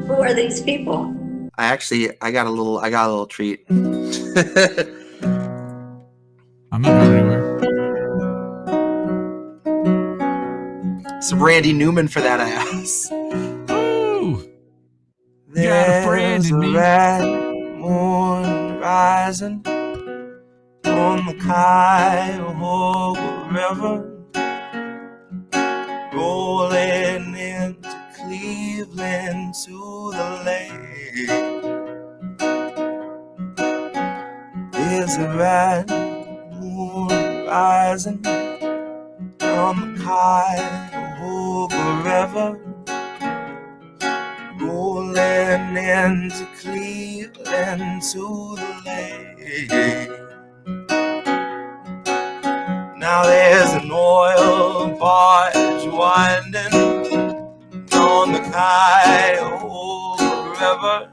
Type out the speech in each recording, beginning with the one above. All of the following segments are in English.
Who are these people? I got a little treat. I'm not going anywhere. Some Randy Newman for that ass. Ooh! You got a friend in me. Red moon rising on the Cuyahoga River, rolling into Cleveland to the lake. There's a red moon rising on the Cuyahoga River, rolling into Cleveland to the lake. Now there's an oil barge winding on the Cuyahoga River,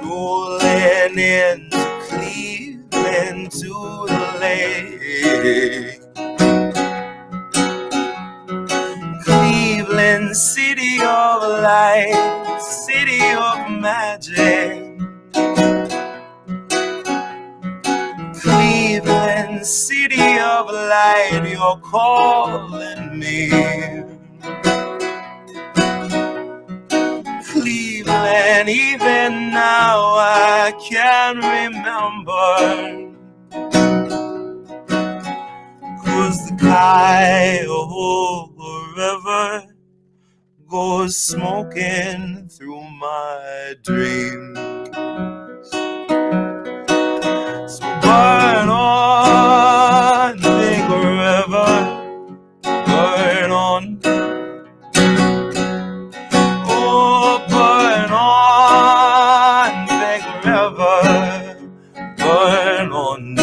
rolling into Cleveland to the lake. Cleveland, city of light, city of magic. Cleveland, city of light, you're calling me. Cleveland, even now I can remember, 'cause the Cuyahoga River goes smoking through my dreams. So burn on, big river, burn on. Oh, burn on, big river, burn on.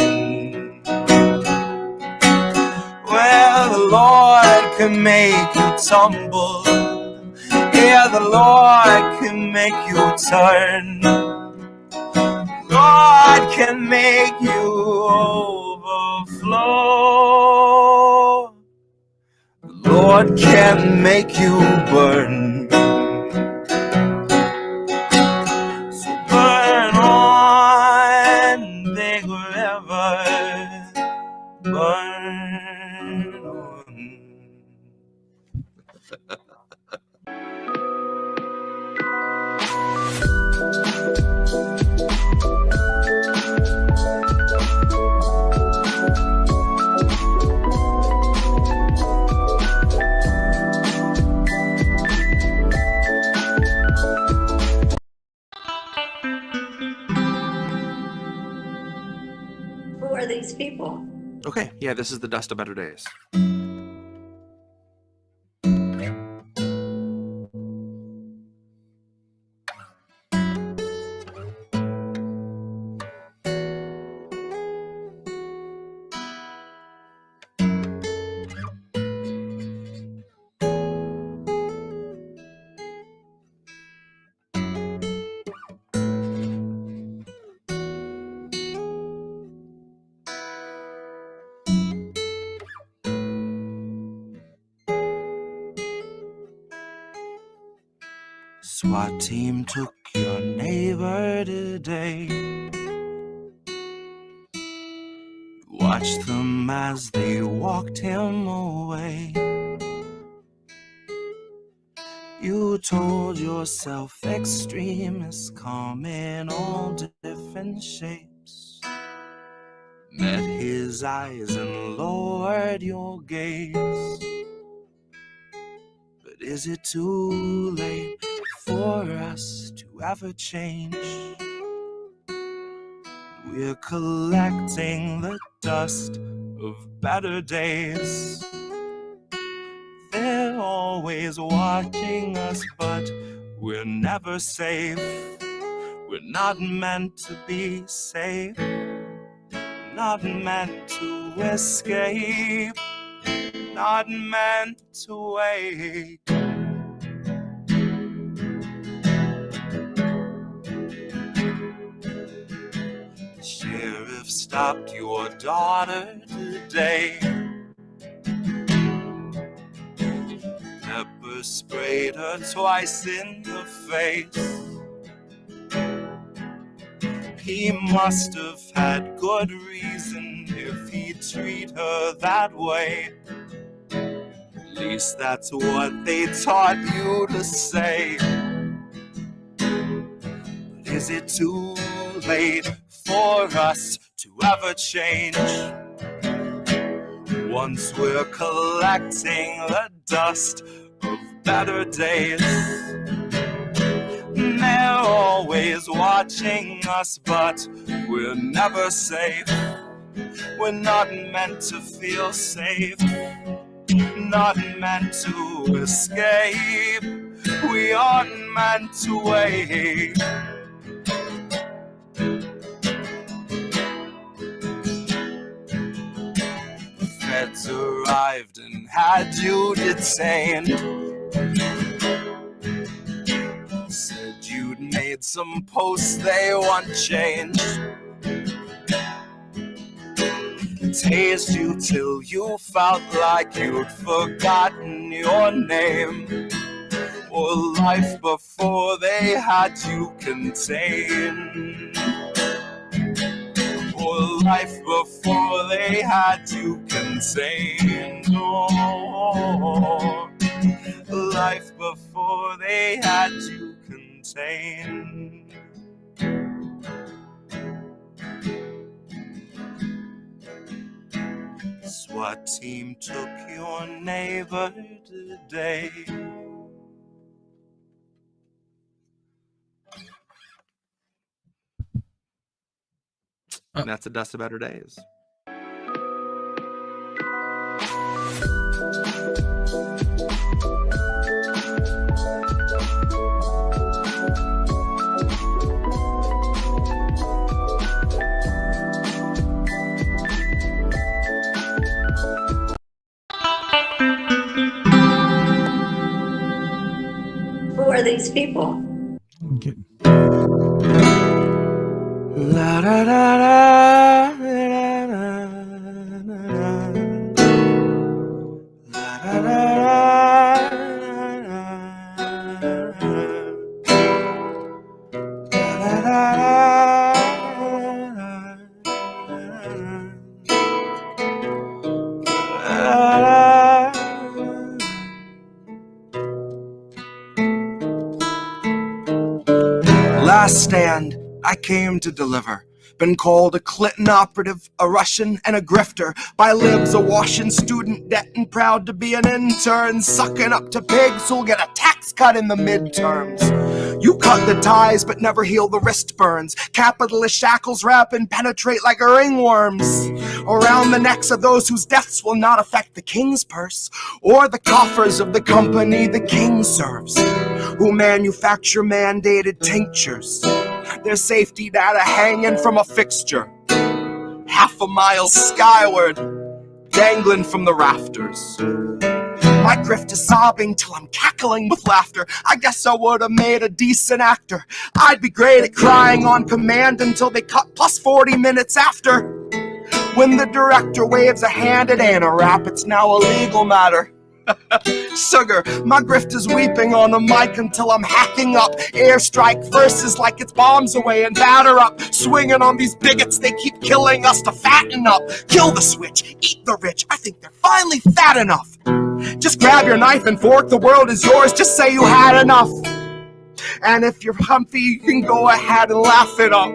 Well, the Lord can make you tumble. Yeah, the Lord can make you turn. God can make you overflow. The Lord can make you burn. So burn on, big river, burn on. Who are these people? Okay, yeah, this is the Dust of Better Days. SWAT team took your neighbor today. Watched them as they walked him away. You told yourself extremists come in all different shapes. Met his eyes and lowered your gaze. But is it too late for us to ever change? We're collecting the dust of better days. They're always watching us, but we're never safe. We're not meant to be safe, not meant to escape, not meant to wait. The sheriff stopped your daughter today. Pepper spray waiter twice in the face. He must have had good reason if he'd treat her that way. At least that's what they taught you to say. But is it too late for us to ever change? Once we're collecting the dust of better days, they're always watching us, but we're never safe. We're not meant to feel safe, not meant to escape. We aren't meant to wait. The feds arrived and had you detained. Said you'd made some posts they want changed. Tased you till you felt like you'd forgotten your name, or life before they had you contained, or life before they had you contained, oh, life before they had you contained. SWAT team took your neighbor today. And that's a dust of better days. Who are these people? Okay. La da da da da da Last stand, I came to deliver. Been called a Clinton operative, a Russian, and a grifter. By libs, awash in student debt and proud to be an intern. Sucking up to pigs who'll get a tax cut in the midterms. You cut the ties but never heal the wrist burns. Capitalist shackles wrap and penetrate like ringworms around the necks of those whose deaths will not affect the king's purse or the coffers of the company the king serves, who manufacture mandated tinctures. Their safety data hanging from a fixture, half a mile skyward, dangling from the rafters. My grift is sobbing till I'm cackling with laughter. I guess I would have made a decent actor. I'd be great at crying on command until they cut plus 40 minutes after. When the director waves a hand, it ain't a rap, it's now a legal matter. Sugar, my grift is weeping on the mic until I'm hacking up airstrike verses like it's bombs away and batter up. Swinging on these bigots, they keep killing us to fatten up. Kill the switch, eat the rich, I think they're finally fat enough. Just grab your knife and fork, the world is yours, just say you had enough. And if you're humpy, you can go ahead and laugh it up.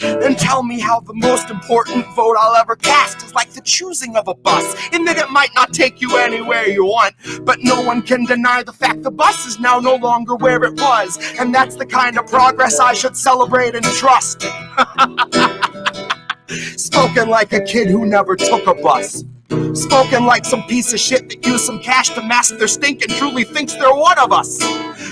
And tell me how the most important vote I'll ever cast is like the choosing of a bus, in that it might not take you anywhere you want, but no one can deny the fact the bus is now no longer where it was, and that's the kind of progress I should celebrate and trust. Spoken like a kid who never took a bus. Spoken like some piece of shit that used some cash to mask their stink and truly thinks they're one of us.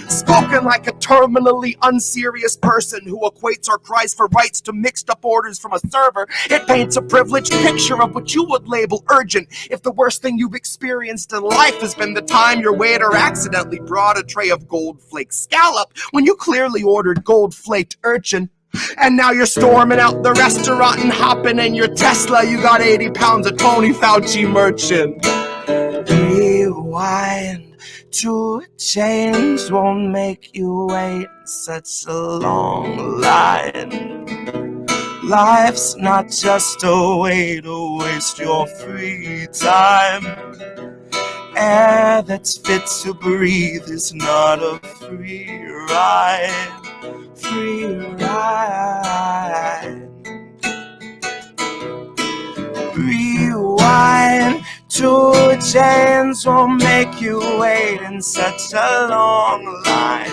Spoken like a terminally unserious person who equates our cries for rights to mixed up orders from a server. It paints a privileged picture of what you would label urgent if the worst thing you've experienced in life has been the time your waiter accidentally brought a tray of gold flake scallop when you clearly ordered gold flaked urchin. And now you're storming out the restaurant and hopping in your Tesla. You got 80 pounds of Tony Fauci merchant. Rewind to change won't make you wait such a long line. Life's not just a way to waste your free time. Air that's fit to breathe is not a free ride. Free ride. Rewind to change won't make you wait in such a long line.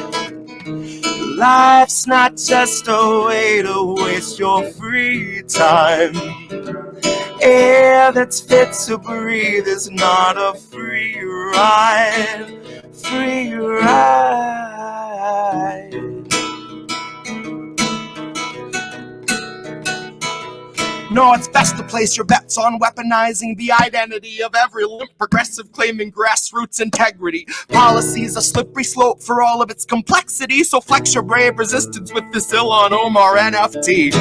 Life's not just a way to waste your free time. Air that's fit to breathe is not a free ride. Free ride. No, it's best to place your bets on weaponizing the identity of every limp progressive claiming grassroots integrity. Policy's a slippery slope for all of its complexity, so flex your brave resistance with this Ilhan Omar NFT.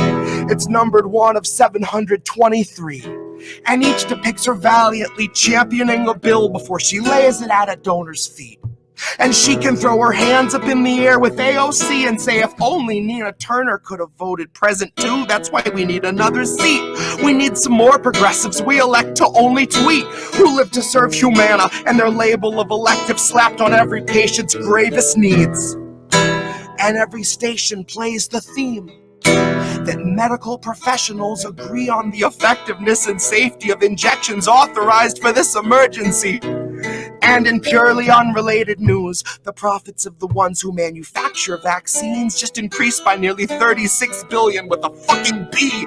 It's numbered 1 of 723, and each depicts her valiantly championing a bill before she lays it at a donor's feet. And she can throw her hands up in the air with AOC and say, if only Nina Turner could have voted present too, that's why we need another seat. We need some more progressives we elect to only tweet, who live to serve Humana, and their label of elective slapped on every patient's gravest needs. And every station plays the theme that medical professionals agree on the effectiveness and safety of injections authorized for this emergency. And in purely unrelated news, the profits of the ones who manufacture vaccines just increased by nearly $36 billion with a fucking B.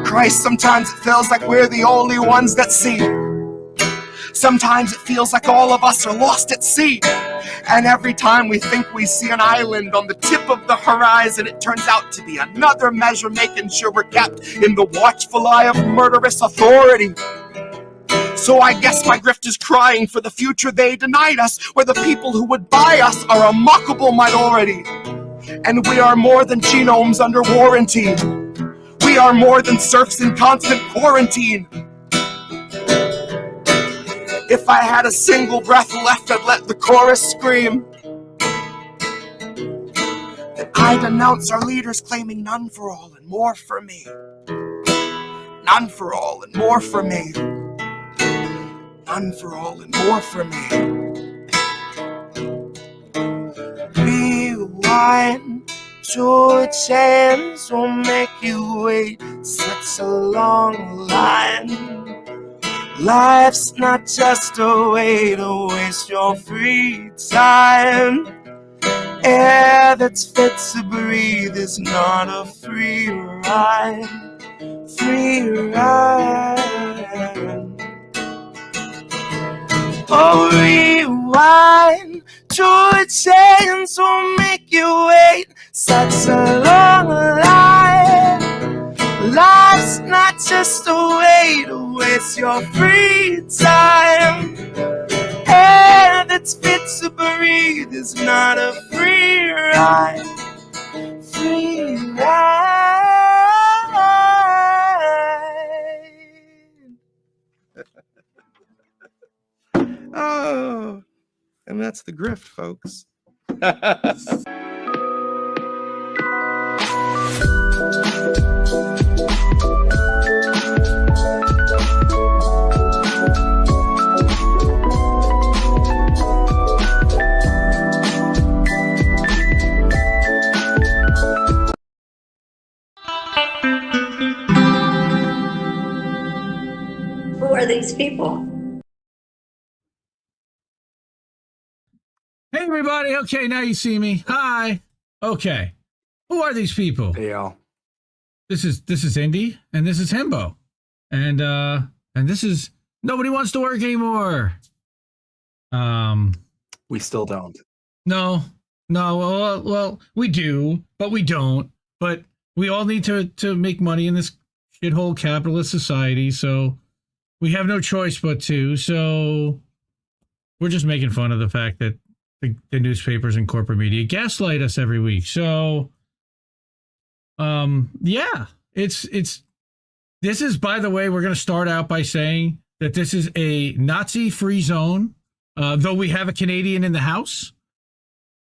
Christ, sometimes it feels like we're the only ones that see. Sometimes it feels like all of us are lost at sea. And every time we think we see an island on the tip of the horizon, it turns out to be another measure making sure we're kept in the watchful eye of murderous authority. So I guess my grift is crying for the future they denied us, where the people who would buy us are a mockable minority. And we are more than genomes under warranty. We are more than serfs in constant quarantine. If I had a single breath left, I'd let the chorus scream that I denounce our leaders claiming none for all and more for me. None for all and more for me. None for all and more for me. Rewind to a chance will make you wait such a long line. Life's not just a way to waste your free time. Air that's fit to breathe is not a free ride. Free ride. Oh, rewind to a chance will make you wait such a long line. Life's not just a way to waste your free time. Air that's fit to breathe is not a free ride. Free ride. Oh, and that's the grift, folks. Who are these people? Hey, everybody. Okay, now you see me. Hi. Okay. Who are these people? Hey, y'all. This is Indie, and this is Himbo. And this is Nobody Wants to Work Anymore. We still don't. No. Well, we do, but we don't. But we all need to make money in this shithole capitalist society, so we have no choice but to. So we're just making fun of the fact that the newspapers and corporate media gaslight us every week. So, yeah, this is, by the way, we're going to start out by saying that this is a Nazi-free zone. though we have a Canadian in the house.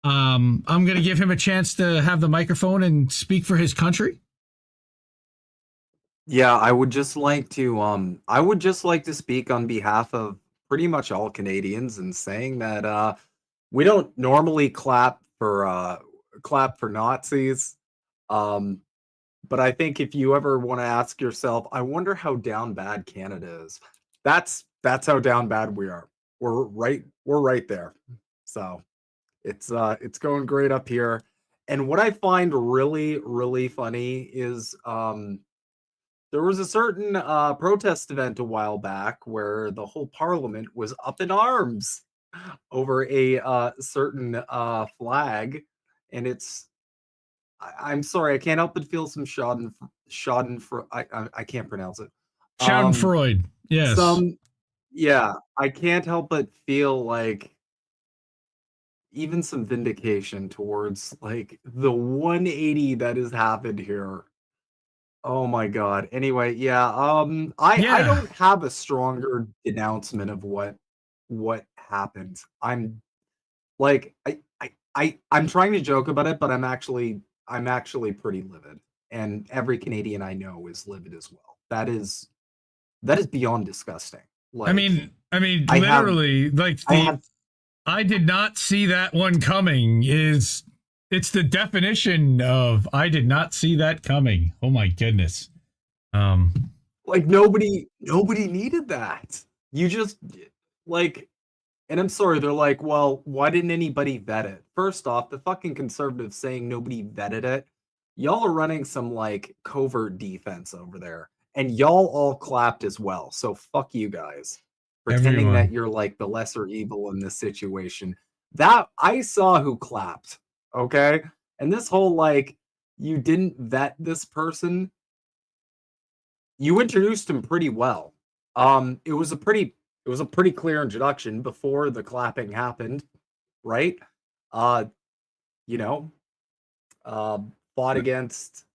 I'm going to give him a chance to have the microphone and speak for his country. Yeah, I would just like to speak on behalf of pretty much all Canadians and saying that we don't normally clap for Nazis. But I think if you ever want to ask yourself, I wonder how down bad Canada is. That's how down bad we are. We're right there. So it's going great up here. And what I find really, really funny is there was a certain protest event a while back where the whole parliament was up in arms over a certain flag, and I'm sorry, I can't help but feel some Schadenfreude. I can't pronounce it. Schadenfreude, yes. Yeah, I can't help but feel like even some vindication towards like the 180 that has happened here. Oh my God. Anyway, yeah, I don't have a stronger denouncement of what happened. I'm like I'm trying to joke about it, but I'm actually pretty livid. And every Canadian I know is livid as well. That is beyond disgusting. Like, I mean, literally, I did not see that one coming. It's the definition of I did not see that coming. Oh my goodness. Like nobody needed that. You just like, and I'm sorry, they're like, well, why didn't anybody vet it? First off, the fucking conservatives saying nobody vetted it. Y'all are running some like covert defense over there. And y'all all clapped as well. So fuck you guys. Pretending that you're like the lesser evil in this situation. That I saw who clapped. Okay. And this whole like, you didn't vet this person. You introduced him pretty well. It was a pretty clear introduction before the clapping happened, right? Fought against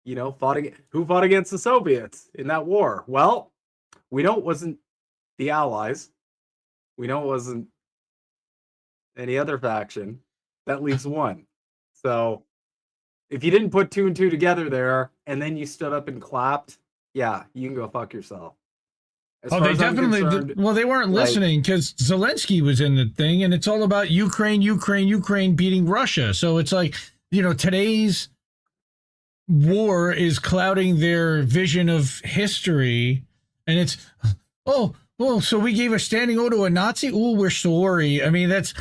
who fought against the Soviets in that war? Well, we know it wasn't the Allies. We know it wasn't any other faction. That leaves one. So if you didn't put two and two together there and then you stood up and clapped, yeah, you can go fuck yourself. They definitely they weren't listening because Zelensky was in the thing, and it's all about Ukraine beating Russia. So it's like, today's war is clouding their vision of history, and it's so we gave a standing O to a Nazi. Oh, we're sorry. I mean, it's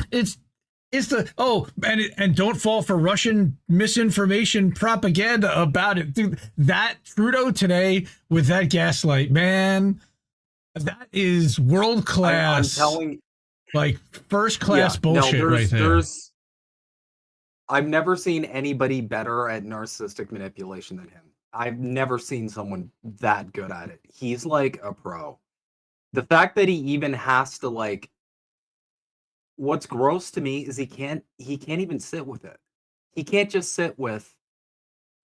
and don't fall for Russian misinformation propaganda about it. Dude, that Trudeau today with that gaslight, man, that is world class. I'm telling, like first class bullshit right there. I've never seen anybody better at narcissistic manipulation than him. I've never seen someone that good at it. He's like a pro. The fact that he even has to like, what's gross to me is he can't even sit with it. He can't just sit with,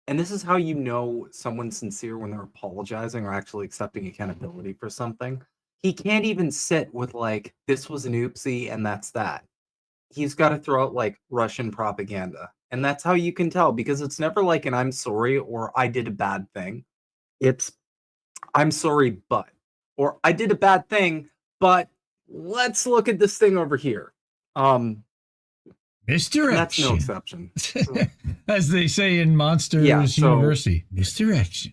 and this is how you know someone's sincere when they're apologizing or actually accepting accountability for something. He can't even sit with like, this was an oopsie and that's that. He's got to throw out like Russian propaganda. And that's how you can tell, because it's never like an I'm sorry or I did a bad thing. It's I'm sorry, but, or I did a bad thing, but let's look at this thing over here. Misdirection. That's no exception. As they say in Monsters University. Misdirection.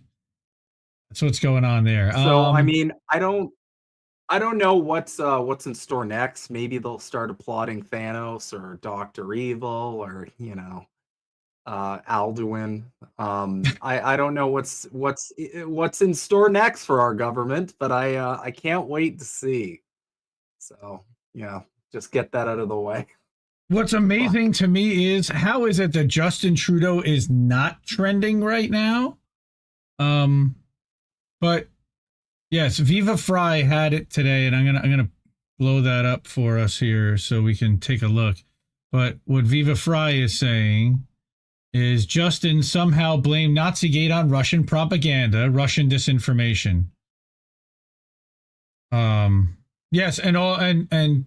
That's what's going on there. So I mean, I don't know what's in store next. Maybe they'll start applauding Thanos or Dr. Evil or Alduin. I don't know what's in store next for our government, but I can't wait to see. So yeah, just get that out of the way. What's amazing to me is how is it that Justin Trudeau is not trending right now? But yes, Viva Fry had it today, and I'm gonna blow that up for us here so we can take a look. But what Viva Fry is saying is Justin somehow blamed Nazigate on Russian propaganda, Russian disinformation. Yes, and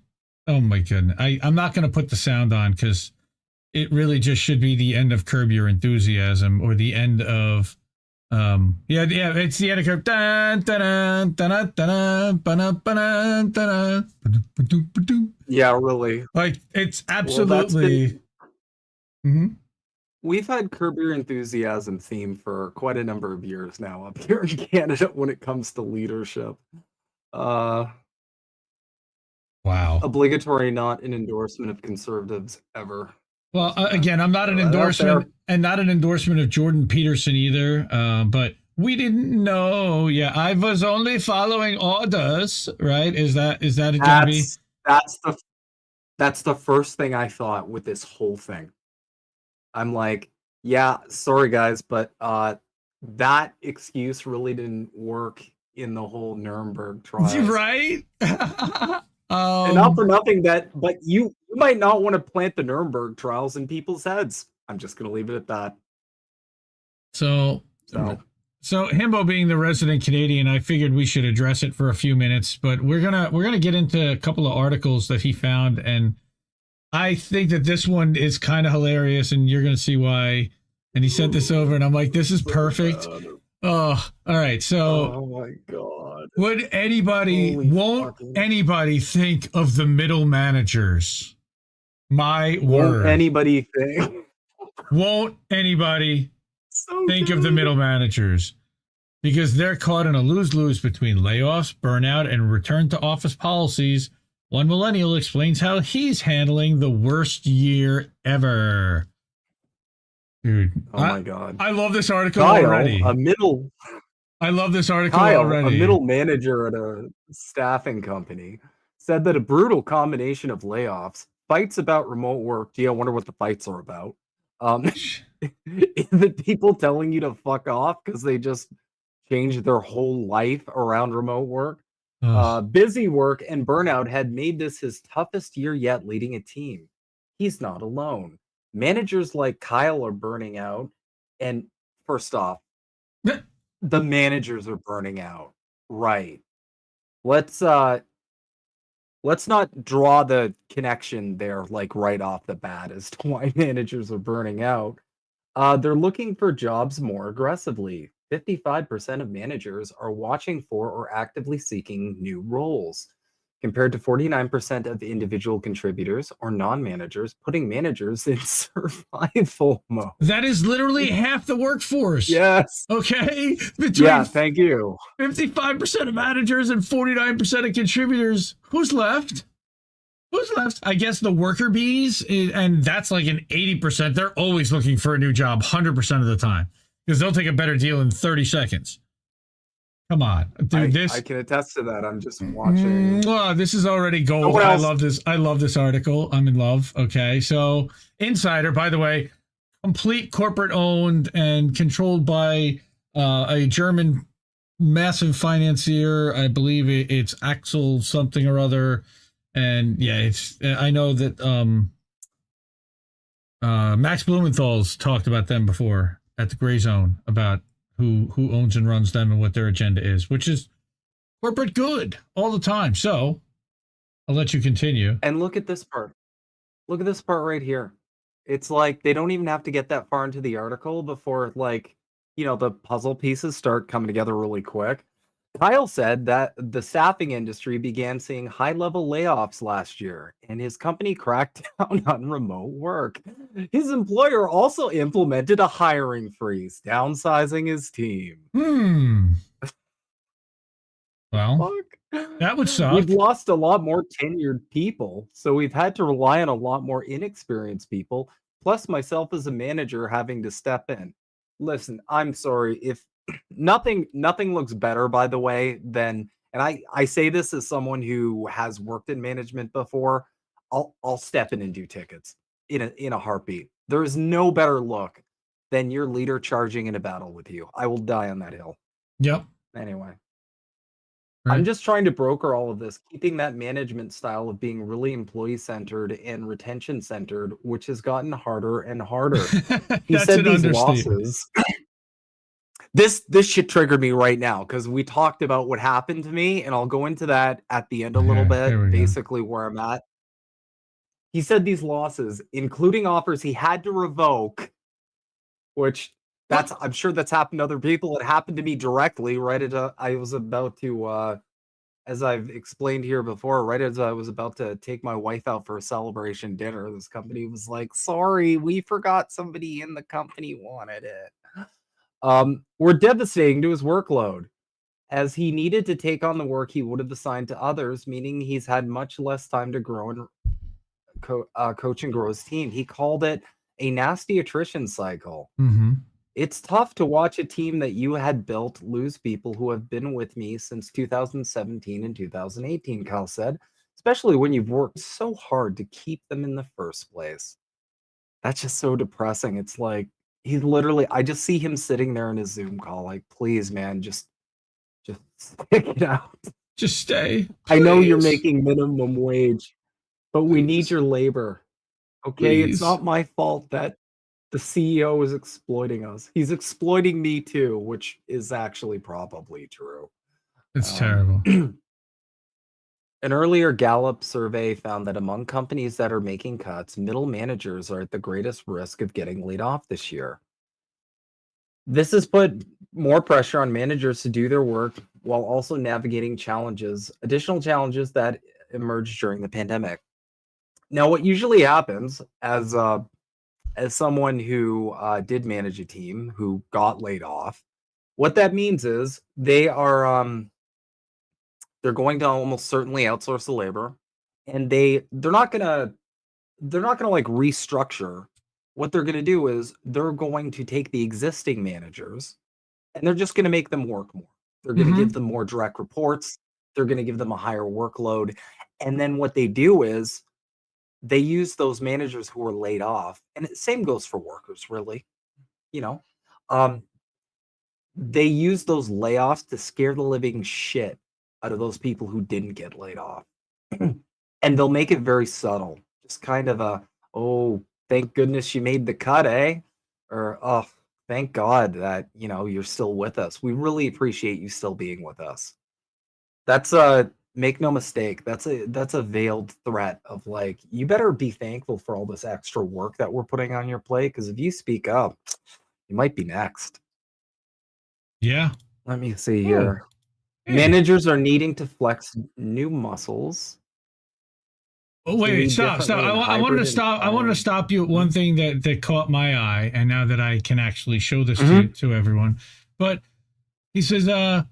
Oh my goodness. I'm not going to put the sound on because it really just should be the end of Curb Your Enthusiasm or the end of it's the end of Curb. Dun, dun, dun, dun, dun, dun, dun, dun, dun. Yeah, really. Like it's Well, absolutely. Mhm. We've had Curb Your Enthusiasm theme for quite a number of years now up here in Canada when it comes to leadership. Uh, Wow. Obligatory, not an endorsement of conservatives ever. Well, again, I'm not an Throw that out there. endorsement and not an endorsement of Jordan Peterson either. But we didn't know. Yeah, I was only following orders. Right? Is that it going to be? That's the first thing I thought with this whole thing. I'm like, yeah, sorry guys, but that excuse really didn't work in the whole Nuremberg trials. Right? And not for nothing but you might not want to plant the Nuremberg trials in people's heads. I'm just gonna leave it at that. So Himbo being the resident Canadian, I figured we should address it for a few minutes, but we're gonna get into a couple of articles that he found, and I think that this one is kind of hilarious, and you're gonna see why. And he sent this over, and I'm like, this is perfect. Oh, all right. So, oh my god, won't anybody think of the middle managers? My word. Won't anybody think? Won't anybody think of the middle managers? Because they're caught in a lose-lose between layoffs, burnout, and return to office policies. One millennial explains how he's handling the worst year ever. Dude, oh my god, I love this article Kyle, already. I love this article already. A middle manager at a staffing company, said that a brutal combination of layoffs, fights about remote work. Gee, I wonder what the fights are about. The people telling you to fuck off because they just changed their whole life around remote work. Busy work and burnout had made this his toughest year yet leading a team. He's not alone. Managers like Kyle are burning out. And first off, the managers are burning out. Right. Let's not draw the connection there like right off the bat as to why managers are burning out. They're looking for jobs more aggressively. 55% of managers are watching for or actively seeking new roles, compared to 49% of individual contributors or non-managers, putting managers in survival mode. That is literally half the workforce. Yes. Okay. Yeah, thank you. 55% of managers and 49% of contributors. Who's left? Who's left? I guess the worker bees, and that's like an 80%. They're always looking for a new job 100% of the time because they'll take a better deal in 30 seconds. Come on, dude. I can attest to that. I'm just watching. This is already gold. I love this. I love this article. I'm in love. Okay. So Insider, by the way, complete corporate owned and controlled by a German massive financier. I believe it's Axel something or other. And yeah, I know that Max Blumenthal's talked about them before at the Gray Zone about who owns and runs them and what their agenda is, which is corporate good all the time. So I'll let you continue. And look at this part. Look at this part right here. It's like they don't even have to get that far into the article before, like, the puzzle pieces start coming together really quick. Kyle said that the staffing industry began seeing high-level layoffs last year, and his company cracked down on remote work. His employer also implemented a hiring freeze, downsizing his team. Well, that would suck. We've lost a lot more tenured people, so we've had to rely on a lot more inexperienced people, plus myself as a manager having to step in. Listen, I'm sorry if nothing looks better, by the way, than, and I say this as someone who has worked in management before. I'll step in and do tickets in a heartbeat. There is no better look than your leader charging in a battle with you. I will die on that hill. Yep. Anyway. Right. I'm just trying to broker all of this, keeping that management style of being really employee-centered and retention-centered, which has gotten harder and harder. He said these losses. This shit triggered me right now because we talked about what happened to me, and I'll go into that at the end a little bit, basically where I'm at. He said these losses, including offers he had to revoke, which I'm sure that's happened to other people. It happened to me directly right at I was about to as I've explained here before, right as I was about to take my wife out for a celebration dinner, this company was like, "Sorry, we forgot somebody in the company wanted it." Were devastating to his workload, as he needed to take on the work he would have assigned to others, meaning he's had much less time to grow and coach and grow his team. He called it a nasty attrition cycle. Mm-hmm. It's tough to watch a team that you had built lose people who have been with me since 2017 and 2018, Kyle said, especially when you've worked so hard to keep them in the first place. That's just so depressing. It's like he literally, I just see him sitting there in his Zoom call, like, please, man, just stick it out. Just stay. Please. I know you're making minimum wage, but we need your labor. Okay, Please. It's not my fault that the CEO is exploiting us. He's exploiting me too, which is actually probably true. It's terrible. An earlier Gallup survey found that among companies that are making cuts, middle managers are at the greatest risk of getting laid off this year. This has put more pressure on managers to do their work while also navigating additional challenges that emerged during the pandemic. Now, what usually happens as someone who did manage a team who got laid off, what that means is they are they're going to almost certainly outsource the labor, and they're not gonna like restructure. What they're gonna do is they're going to take the existing managers and they're just gonna make them work more. They're gonna give them more direct reports. They're gonna give them a higher workload, and then what they do is they use those managers who are laid off, and the same goes for workers, really. They use those layoffs to scare the living shit out of those people who didn't get laid off. And they'll make it very subtle. Just kind of oh, thank goodness you made the cut, eh? Or, oh, thank God that, you're still with us. We really appreciate you still being with us. That's make no mistake, that's a veiled threat of like, you better be thankful for all this extra work that we're putting on your plate, because if you speak up, you might be next. Yeah. Let me see here. Managers are needing to flex new muscles. Oh, wait, stop. I wanted to stop you at one thing that caught my eye, and now that I can actually show this to everyone. But he says that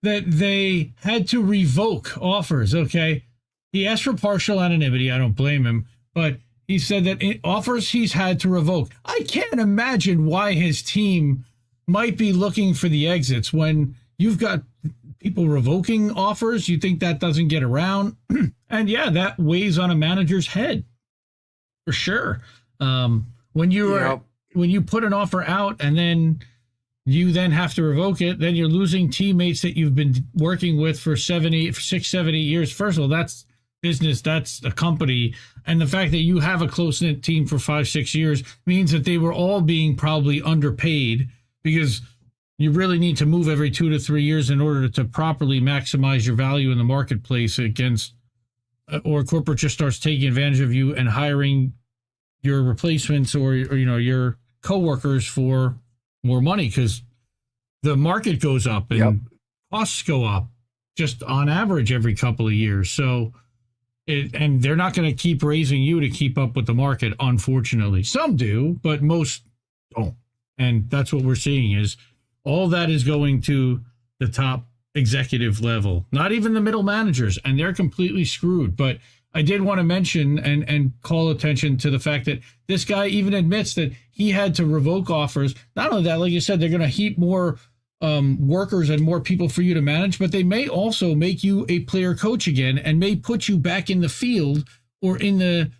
they had to revoke offers, okay? He asked for partial anonymity. I don't blame him. But he said that offers he's had to revoke. I can't imagine why his team might be looking for the exits when you've got people revoking offers. You think that doesn't get around? And yeah, that weighs on a manager's head for sure. When you put an offer out and then you then have to revoke it, then you're losing teammates that you've been working with for 6, 7, 8 years. First of all, that's business, that's a company. And the fact that you have a close-knit team for 5, 6 years means that they were all being probably underpaid, because you really need to move every 2 to 3 years in order to properly maximize your value in the marketplace against, or corporate just starts taking advantage of you and hiring your replacements or your coworkers for more money, because the market goes up and costs go up just on average every couple of years. So and they're not going to keep raising you to keep up with the market, unfortunately. Some do, but most don't. And that's what we're seeing is all that is going to the top executive level, not even the middle managers, and they're completely screwed. But I did want to mention and call attention to the fact that this guy even admits that he had to revoke offers. Not only that, like you said, they're going to heap more workers and more people for you to manage, but they may also make you a player coach again and may put you back in the field or in the,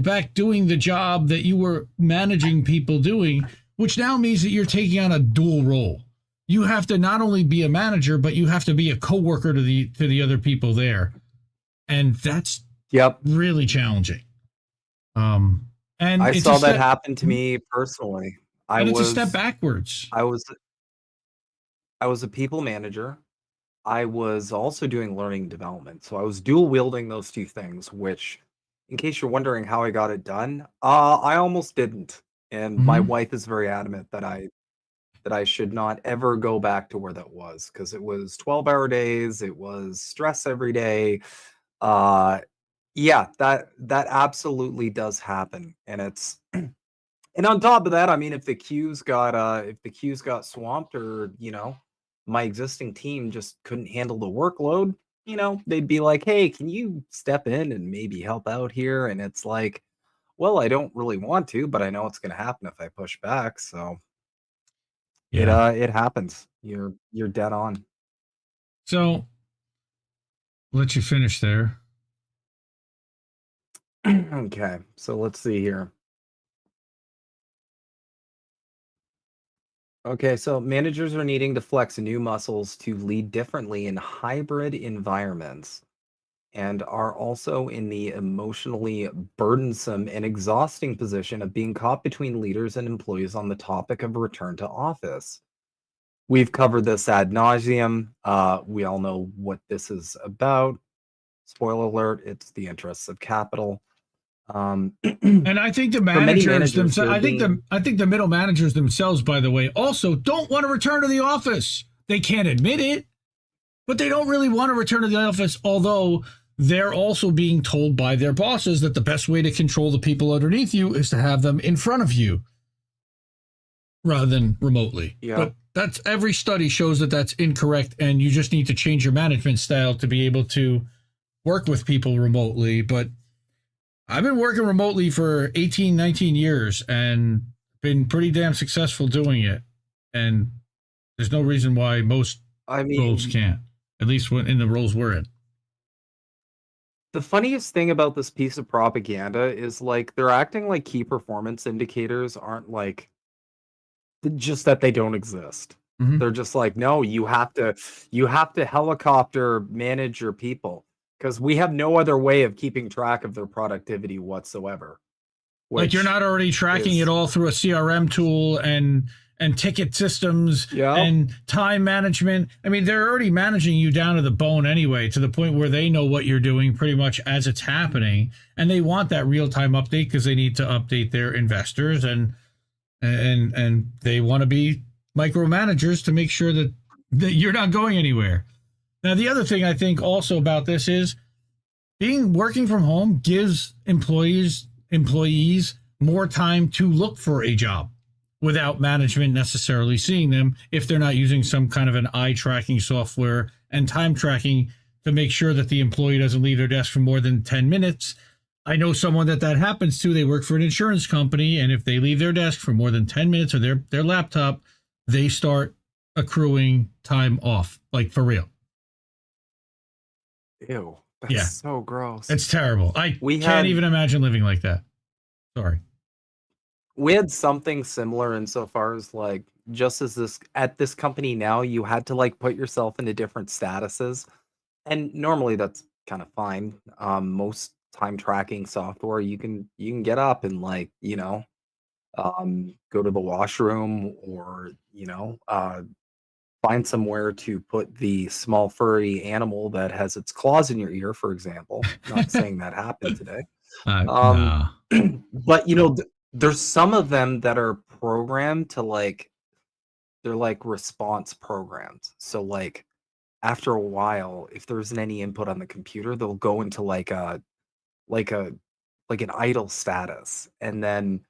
back doing the job that you were managing people doing, which now means that you're taking on a dual role. You have to not only be a manager, but you have to be a coworker to the other people there. And that's really challenging. And I saw that happen to me personally. It's a step backwards. I was a people manager. I was also doing learning development. So I was dual wielding those two things, which in case you're wondering how I got it done, I almost didn't, and my Hmm. wife is very adamant that I should not ever go back to where that was because it was 12-hour days, it was stress every day. Uh, yeah, that absolutely does happen, and it's and on top of that, I mean, if the queues got swamped or, my existing team just couldn't handle the workload, they'd be like, "Hey, can you step in and maybe help out here?" And it's like, "Well, I don't really want to, but I know it's gonna happen if I push back." So Yeah. it happens. You're dead on. So let you finish there. Okay, so let's see here. Okay, so managers are needing to flex new muscles to lead differently in hybrid environments and are also in the emotionally burdensome and exhausting position of being caught between leaders and employees on the topic of return to office. We've covered this ad nauseum. We all know what this is about. Spoiler alert, it's the interests of capital. Um, And I think the for many managers managers, themselves, they're being I think the middle managers themselves, by the way, also don't want to return to the office. They can't admit it, but they don't really want to return to the office, although they're also being told by their bosses that the best way to control the people underneath you is to have them in front of you rather than remotely. yeah. But that's every study shows that that's incorrect, and you just need to change your management style to be able to work with people remotely. But I've been working remotely for 18, 19 years and been pretty damn successful doing it. And there's no reason why most I roles mean, can't, at least when in the roles we're in. the funniest thing about this piece of propaganda is like they're acting like key performance indicators aren't like just that they don't exist. Mm-hmm. They're just like, no, you have to helicopter manage your people because we have no other way of keeping track of their productivity whatsoever, Like you're which not already tracking it is all through a CRM tool and ticket systems yeah. and time management. I mean, they're already managing you down to the bone anyway, to the point where they know what you're doing pretty much as it's happening, and they want that real time update because they need to update their investors and they want to be micromanagers to make sure that you're not going anywhere. Now, the other thing I think also about this is being working from home gives employees more time to look for a job without management necessarily seeing them if they're not using some kind of an eye tracking software and time tracking to make sure that the employee doesn't leave their desk for more than 10 minutes. I know someone that happens to. They work for an insurance company, and if they leave their desk for more than 10 minutes or their laptop, they start accruing time off, like for real. Ew, that's Yeah, so gross. it's terrible. I We can't had even imagine living like that. Sorry. we had something similar insofar as like just as this at this company now, you had to like put yourself into different statuses. And normally that's kind of fine. Most time tracking software, you can get up and like, go to the washroom or, find somewhere to put the small furry animal that has its claws in your ear, for example. Not saying that happened today. Um, Nah. but there's some of them that are programmed to like they're like response programs. So like after a while, if there isn't any input on the computer, they'll go into like a like an idle status. And then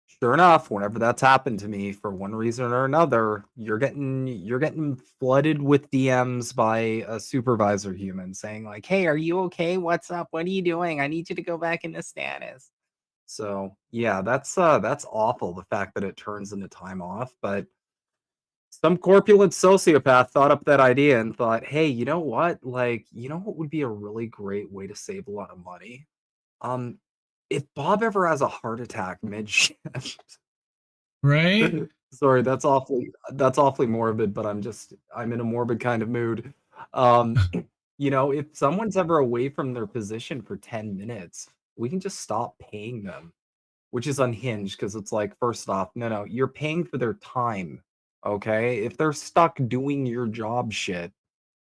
sure enough, whenever that's happened to me for one reason or another, you're getting flooded with DMs by a supervisor human saying like, "Hey, are you okay? What's up? What are you doing? I need you to go back into status." So yeah, that's awful. The fact that it turns into time off, but some corpulent sociopath thought up that idea and thought, "Hey, you know what? Like, you know what would be a really great way to save a lot of money? Um, if Bob ever has a heart attack mid-shift." Right? Sorry, that's awfully morbid, but I'm in a morbid kind of mood. Um, if someone's ever away from their position for 10 minutes, we can just stop paying them, which is unhinged because it's like, first off, no, you're paying for their time. Okay. If they're stuck doing your job shit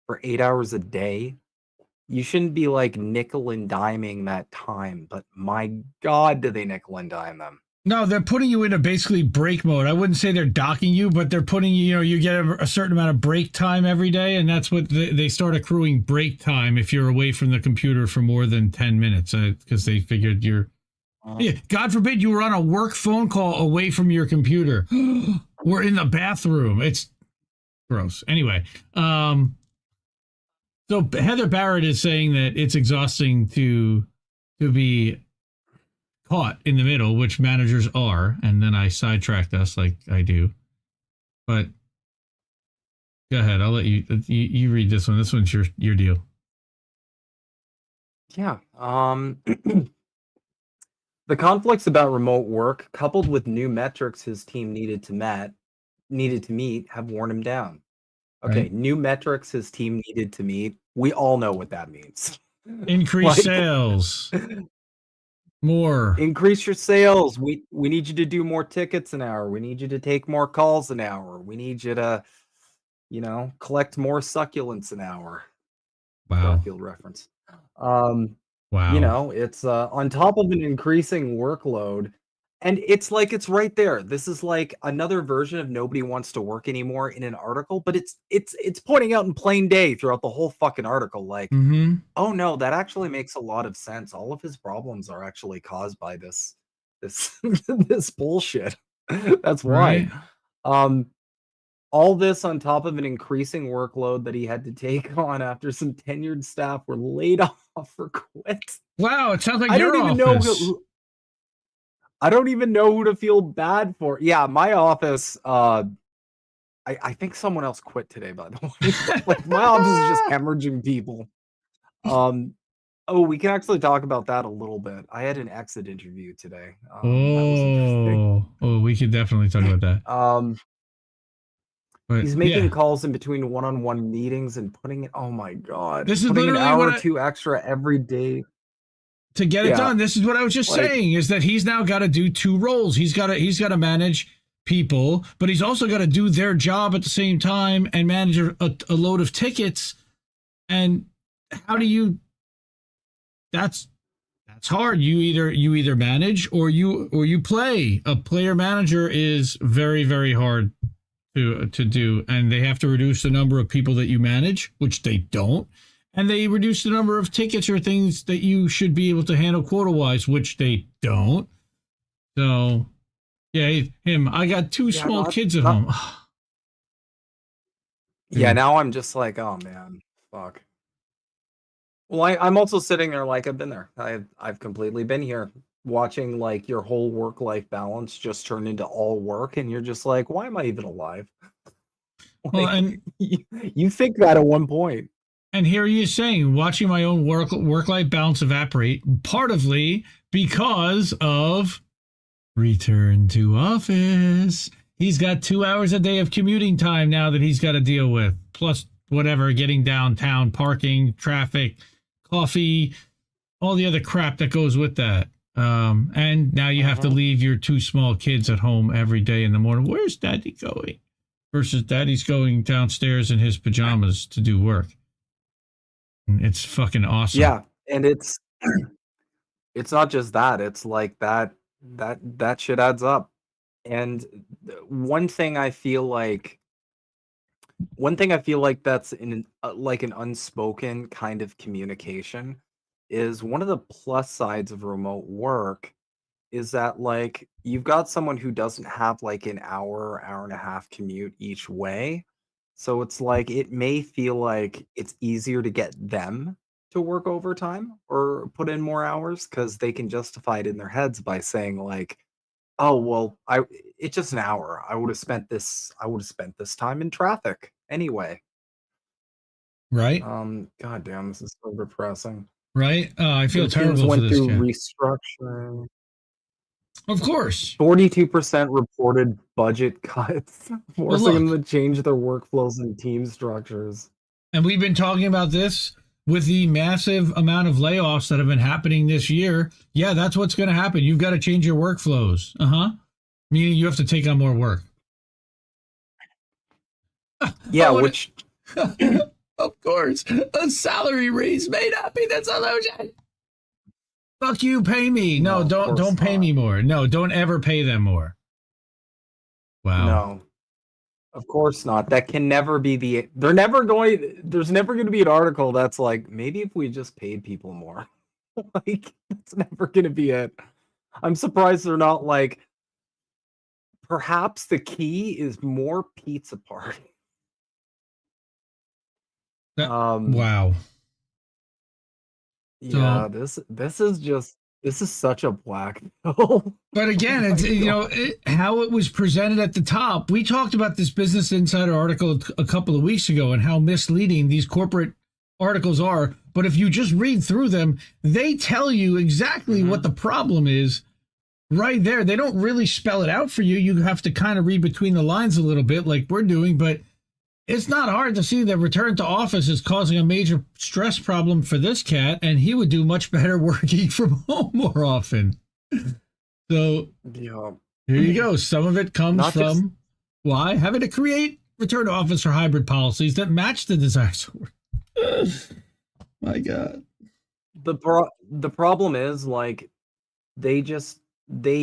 for 8 hours a day, you shouldn't be like nickel and diming that time, but my God, do they nickel and dime them? No, they're putting you into basically break mode. I wouldn't say they're docking you, but they're putting you get a certain amount of break time every day, and that's what they start accruing break time if you're away from the computer for more than 10 minutes because they figured yeah, God forbid you were on a work phone call away from your computer. We're in the bathroom. It's gross. Anyway, so Heather Barrett is saying that it's exhausting to be caught in the middle, which managers are, and then I sidetracked us like I do. But go ahead, I'll let you read this one. This one's your deal. Yeah. The conflicts about remote work, coupled with new metrics his team needed to meet, have worn him down. Okay, Right. New metrics his team needed to meet. We all know what that means. Increase sales. More. Increase your sales. We need you to do more tickets an hour. We need you to take more calls an hour. We need you to, collect more succulents an hour. Wow. Garfield reference. Wow. It's on top of an increasing workload, and it's like it's right there. This is like another version of nobody wants to work anymore in an article, but it's pointing out in plain day throughout the whole fucking article, like, oh no, that actually makes a lot of sense. All of his problems are actually caused by this this bullshit. That's why. Right. All this on top of an increasing workload that he had to take on after some tenured staff were laid off or quit. Wow, it sounds like I your don't even office. know I don't even know who to feel bad for. Yeah, my office, I think someone else quit today, by the way. Like, my office is just hemorrhaging people. We can actually talk about that a little bit. I had an exit interview today. That was interesting. We could definitely talk about that. But, he's making calls in between one-on-one meetings and putting it. Oh my God! This is putting literally an hour or two extra every day to get it done. This is what I was just saying: is that he's now got to do two roles. He's got to manage people, but he's also got to do their job at the same time and manage a load of tickets. And how do you? That's hard. You either manage or you play. A player manager is very, very hard to do, and they have to reduce the number of people that you manage, which they don't, and they reduce the number of tickets or things that you should be able to handle quota wise, which they don't. So yeah, I got two small kids at home. Yeah, now I'm just like, oh man, fuck. Well, I'm also sitting there like I've been there. I've completely been here, watching like your whole work-life balance just turn into all work, and you're just like, why am I even alive? Well, and you think that at one point. And here he is saying, watching my own work-life balance evaporate, partly because of return to office. He's got 2 hours a day of commuting time now that he's got to deal with, plus whatever, getting downtown, parking, traffic, coffee, all the other crap that goes with that. And now you have to leave your two small kids at home every day in the morning. Where's Daddy going? Versus Daddy's going downstairs in his pajamas to do work. It's fucking awesome. Yeah, and it's not just that. It's like that shit adds up. And one thing I feel like that's in like an unspoken kind of communication is one of the plus sides of remote work is that like you've got someone who doesn't have like an hour and a half commute each way. So it's like it may feel like it's easier to get them to work overtime or put in more hours because they can justify it in their heads by saying like, oh well, it's just an hour. I would have spent this time in traffic anyway. Right. God damn, this is so depressing. Right. I feel terrible for this guy. Restructuring. Of course. 42% reported budget cuts, forcing them to change their workflows and team structures. And we've been talking about this with the massive amount of layoffs that have been happening this year. Yeah, that's what's going to happen. You've got to change your workflows. Meaning you have to take on more work. Yeah, which Of course, a salary raise may not be the solution. Fuck you, pay me. No, don't pay me more. No, don't ever pay them more. Wow. No. Of course not. That can never be there's never going to be an article that's like, maybe if we just paid people more. Like, it's never going to be it. I'm surprised they're not like, perhaps the key is more pizza party. Wow. Yeah, this is such a black hole. But again, it's how it was presented at the top. We talked about this Business Insider article a couple of weeks ago and how misleading these corporate articles are. But if you just read through them, they tell you exactly what the problem is right there. They don't really spell it out for you. You have to kind of read between the lines a little bit like we're doing, but it's not hard to see that return to office is causing a major stress problem for this cat, and he would do much better working from home more often. So yeah. Here you go. Some of it comes from why having to create return to office or hybrid policies that match the desires of work. My God. The problem is, like, they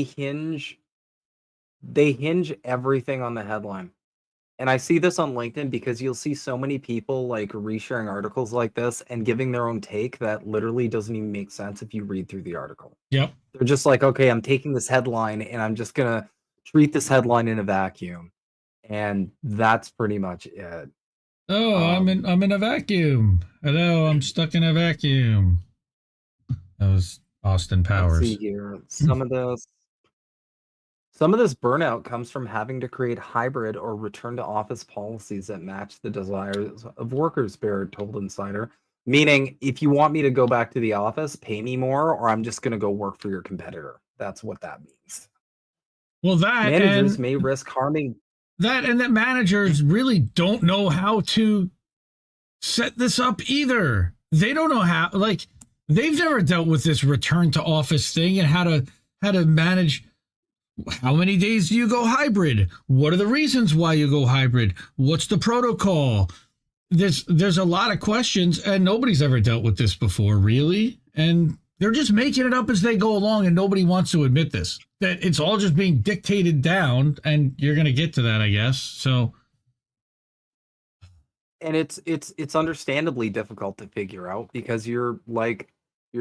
hinge everything on the headline. And I see this on LinkedIn because you'll see so many people like resharing articles like this and giving their own take that literally doesn't even make sense if you read through the article. Yep. They're just like, okay, I'm taking this headline and I'm just going to treat this headline in a vacuum. And that's pretty much it. Oh, I'm in a vacuum. Hello, I'm stuck in a vacuum. That was Austin Powers. Let's see here. Some of this burnout comes from having to create hybrid or return to office policies that match the desires of workers, Barrett told Insider. Meaning, if you want me to go back to the office, pay me more, or I'm just going to go work for your competitor. That's what that means. Well, that managers may risk harming. That managers really don't know how to set this up either. They don't know how, like, they've never dealt with this return to office thing and how to manage. How many days do you go hybrid? What are the reasons why you go hybrid? What's the protocol? There's a lot of questions, and nobody's ever dealt with this before, really. And they're just making it up as they go along, and nobody wants to admit this. That it's all just being dictated down, and you're going to get to that, I guess. So, and it's understandably difficult to figure out because you're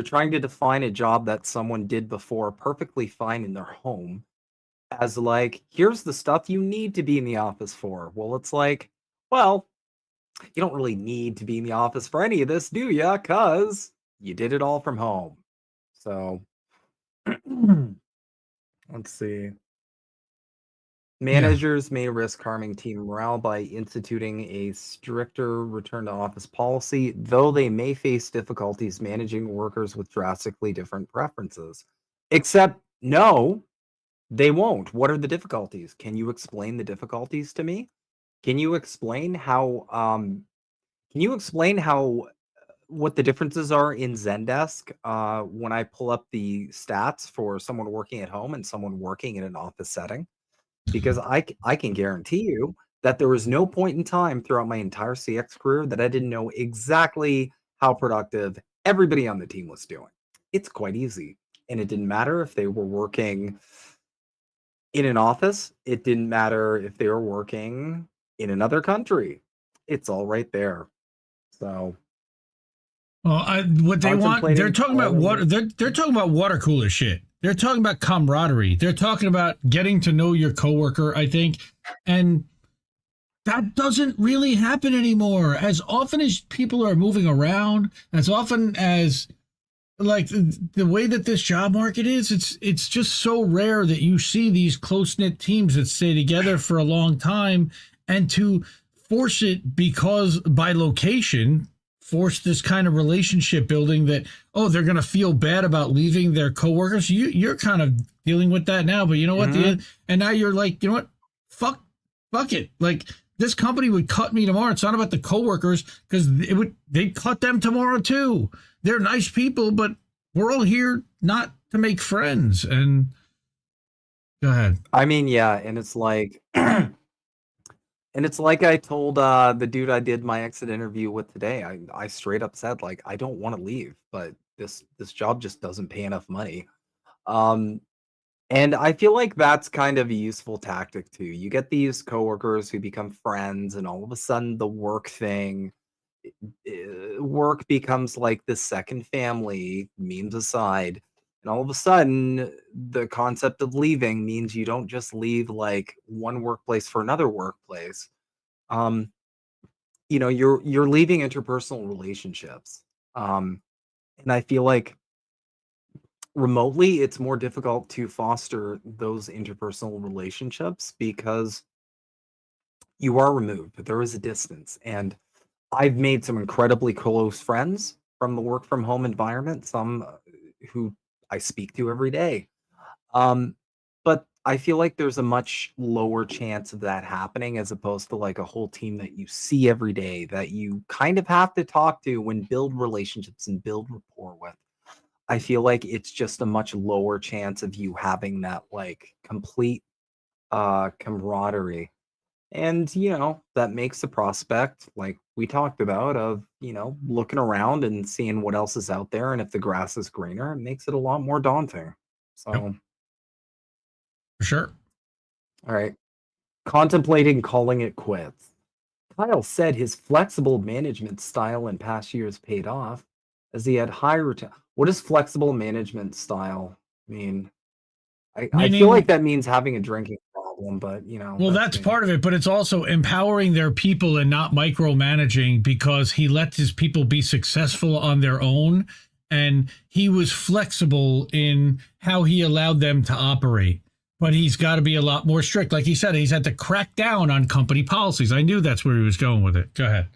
trying to define a job that someone did before perfectly fine in their home as like, here's the stuff you need to be in the office for. Well, it's like, well, you don't really need to be in the office for any of this, do ya? Because you did it all from home. So, let's see. Managers may risk harming team morale by instituting a stricter return to office policy, though they may face difficulties managing workers with drastically different preferences. Except, no, they won't. What are the difficulties? Can you explain the difficulties to me? Can you explain how what the differences are in Zendesk when I pull up the stats for someone working at home and someone working in an office setting? Because I can guarantee you that there was no point in time throughout my entire CX career that I didn't know exactly how productive everybody on the team was doing. It's quite easy. And it didn't matter if they were working in an office. It didn't matter if they were working in another country. It's all right there. So, well, what they want, they're talking about water. They're talking about water cooler shit. They're talking about camaraderie. They're talking about getting to know your coworker, I think. And that doesn't really happen anymore. As often as people are moving around, as often as, like, the way that this job market is, it's just so rare that you see these close-knit teams that stay together for a long time. And to force it because by location, force this kind of relationship building that, oh, they're going to feel bad about leaving their coworkers. You're kind of dealing with that now, but you know what? And now you're like, you know what? Fuck it. Like, this company would cut me tomorrow. It's not about the coworkers because they'd cut them tomorrow too. They're nice people, but we're all here not to make friends. And go ahead. I mean, yeah. And it's like, And it's like I told the dude I did my exit interview with today. I straight up said like I don't want to leave, but this job just doesn't pay enough money. Um, and I feel like that's kind of a useful tactic too. You get these coworkers who become friends, and all of a sudden the work thing, work becomes like the second family, memes aside. And all of a sudden, the concept of leaving means you don't just leave like one workplace for another workplace. Um, you're leaving interpersonal relationships. And I feel like remotely it's more difficult to foster those interpersonal relationships because you are removed. There is a distance. And I've made some incredibly close friends from the work from home environment, some who I speak to every day. Um, but I feel like there's a much lower chance of that happening as opposed to like a whole team that you see every day that you kind of have to talk to and build relationships and build rapport with. I feel like it's just a much lower chance of you having that like complete camaraderie. And, that makes the prospect, like we talked about, of, looking around and seeing what else is out there. And if the grass is greener, it makes it a lot more daunting. So, Yep, for sure. all right. Contemplating calling it quits. Kyle said his flexible management style in past years paid off as he had high return. What does flexible management style mean? I feel like Meaning, that means having a drinking problem, but, well, that's me. part of it, but it's also empowering their people and not micromanaging because he lets his people be successful on their own. And he was flexible in how he allowed them to operate. But he's got to be a lot more strict. Like he said, he's had to crack down on company policies. I knew that's where he was going with it. Go ahead.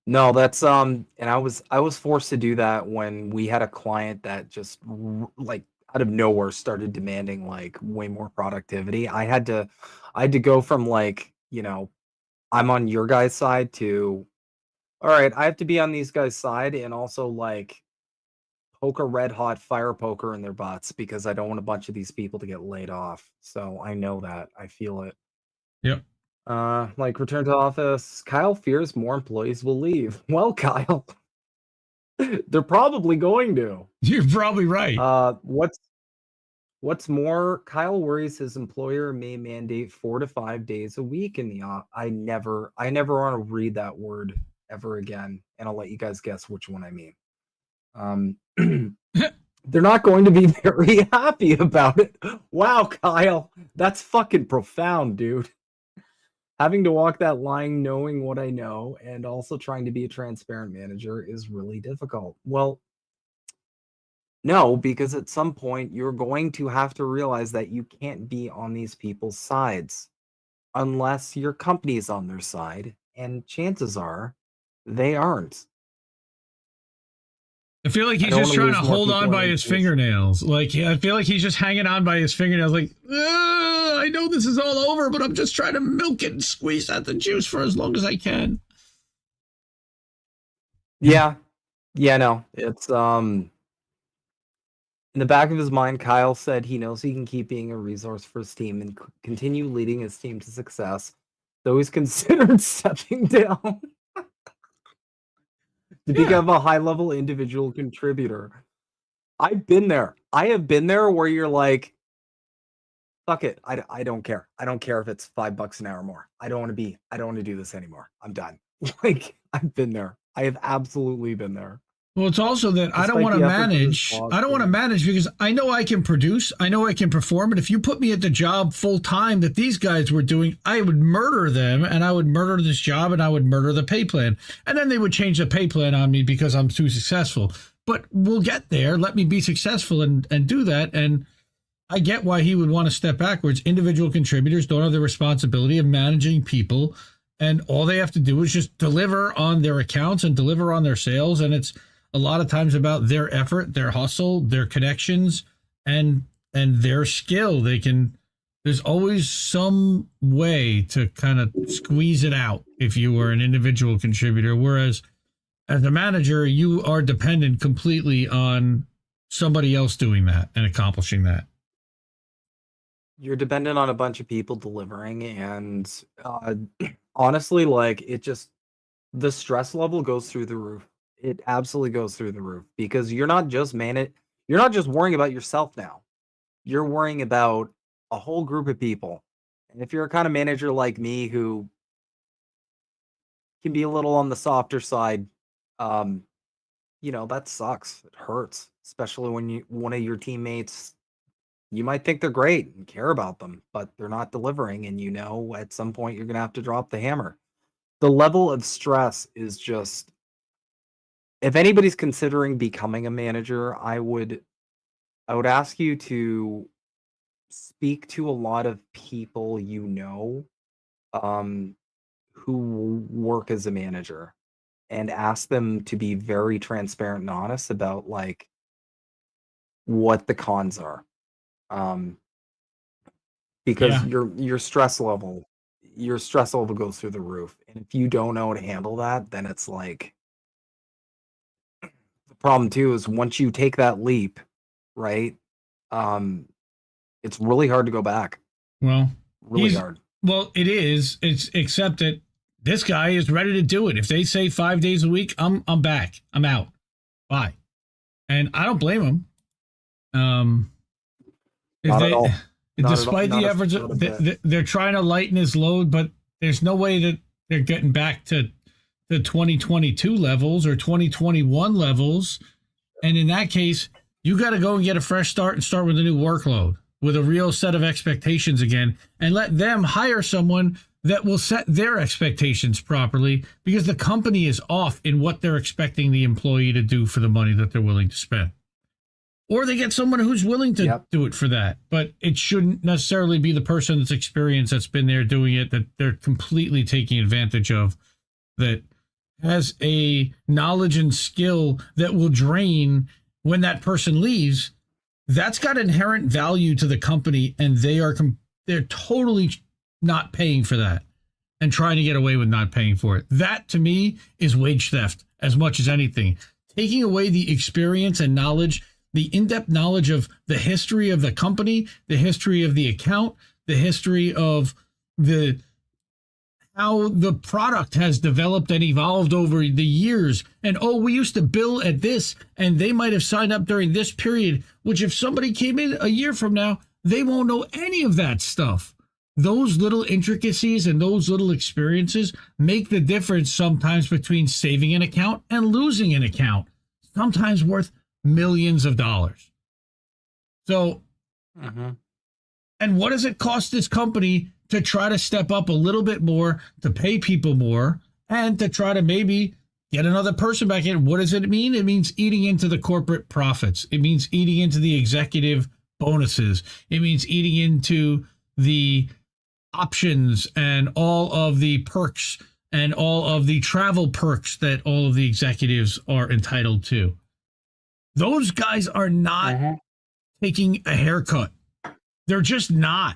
No, that's and I was forced to do that when we had a client that just like out of nowhere started demanding like way more productivity. I had to go from like, I'm on your guys' side to all right, I have to be on these guys' side and also like poke a red hot fire poker in their butts because I don't want a bunch of these people to get laid off. So I know that. I feel it. Yep. Like return to office. Kyle fears more employees will leave. Well, Kyle, they're probably going to. You're probably right. What's more, Kyle worries his employer may mandate 4 to 5 days a week in the office. I never want to read that word ever again, and I'll let you guys guess which one I mean. They're not going to be very happy about it. Wow, Kyle, that's fucking profound, dude. Having to walk that line knowing what I know and also trying to be a transparent manager is really difficult. Well, no, because at some point you're going to have to realize that you can't be on these people's sides unless your company is on their side, and chances are they aren't. I feel like I he's don't just want to trying to lose more hold on people by in his case. fingernails. Like, I feel like he's just hanging on by his fingernails. Like, I know this is all over, but I'm just trying to milk it and squeeze out the juice for as long as I can. Yeah. Yeah, no. It's in the back of his mind, Kyle said he knows he can keep being a resource for his team and continue leading his team to success, though he's considered stepping down to become a high-level individual contributor. I've been there. I have been there where you're like, fuck it. I don't care. I don't care if it's $5 an hour more. I don't want to do this anymore. I'm done. Like, I've been there. I have absolutely been there. Well, it's also that I don't Despite want to the efforts of his manage. boss, I don't want to dude. manage because I know I can produce. I know I can perform. And if you put me at the job full time that these guys were doing, I would murder them and I would murder this job and I would murder the pay plan. And then they would change the pay plan on me because I'm too successful. But we'll get there. Let me be successful and do that. And I get why he would want to step backwards. Individual contributors don't have the responsibility of managing people. And all they have to do is just deliver on their accounts and deliver on their sales. And it's a lot of times about their effort, their hustle, their connections, and their skill. There's always some way to kind of squeeze it out if you were an individual contributor. Whereas as a manager, you are dependent completely on somebody else doing that and accomplishing that. you're dependent on a bunch of people delivering, and honestly, like it just the stress level goes through the roof. It absolutely goes through the roof because you're not just worrying about yourself now. You're worrying about a whole group of people. And if you're a kind of manager like me who can be a little on the softer side, um, that sucks. It hurts, especially when one of your teammates, you might think they're great and care about them, but they're not delivering, and at some point you're gonna have to drop the hammer. The level of stress is just if anybody's considering becoming a manager, I would ask you to speak to a lot of people um, who work as a manager and ask them to be very transparent and honest about like what the cons are. Um, because Yeah. your stress level goes through the roof. And if you don't know how to handle that, then it's like the problem too is once you take that leap, right? Um, it's really hard to go back. Well, Really hard. well, it is. It's except that this guy is ready to do it. If they say 5 days a week, I'm back. I'm out. Bye. And I don't blame him. If Not they, at all. Not at all. despite the Not a, efforts, not a bit. they're trying to lighten his load, but there's no way that they're getting back to the 2022 levels or 2021 levels. And in that case, you got to go and get a fresh start and start with a new workload with a real set of expectations again, and let them hire someone that will set their expectations properly, because the company is off in what they're expecting the employee to do for the money that they're willing to spend. Or they get someone who's willing to do it for that. But it shouldn't necessarily be the person that's experienced, that's been there doing it, that they're completely taking advantage of, that has a knowledge and skill that will drain when that person leaves. That's got inherent value to the company, and they're totally not paying for that and trying to get away with not paying for it. That to me is wage theft as much as anything. Taking away the experience and knowledge, the in-depth knowledge of the history of the company, the history of the account, the history of how the product has developed and evolved over the years. And, we used to bill at this, and they might have signed up during this period, which if somebody came in a year from now, they won't know any of that stuff. Those little intricacies and those little experiences make the difference sometimes between saving an account and losing an account, sometimes worth millions of dollars. So, and what does it cost this company to try to step up a little bit more, to pay people more, and to try to maybe get another person back in? What does it mean? It means eating into the corporate profits. It means eating into the executive bonuses. It means eating into the options and all of the perks and all of the travel perks that all of the executives are entitled to. Those guys are not taking a haircut. They're just not.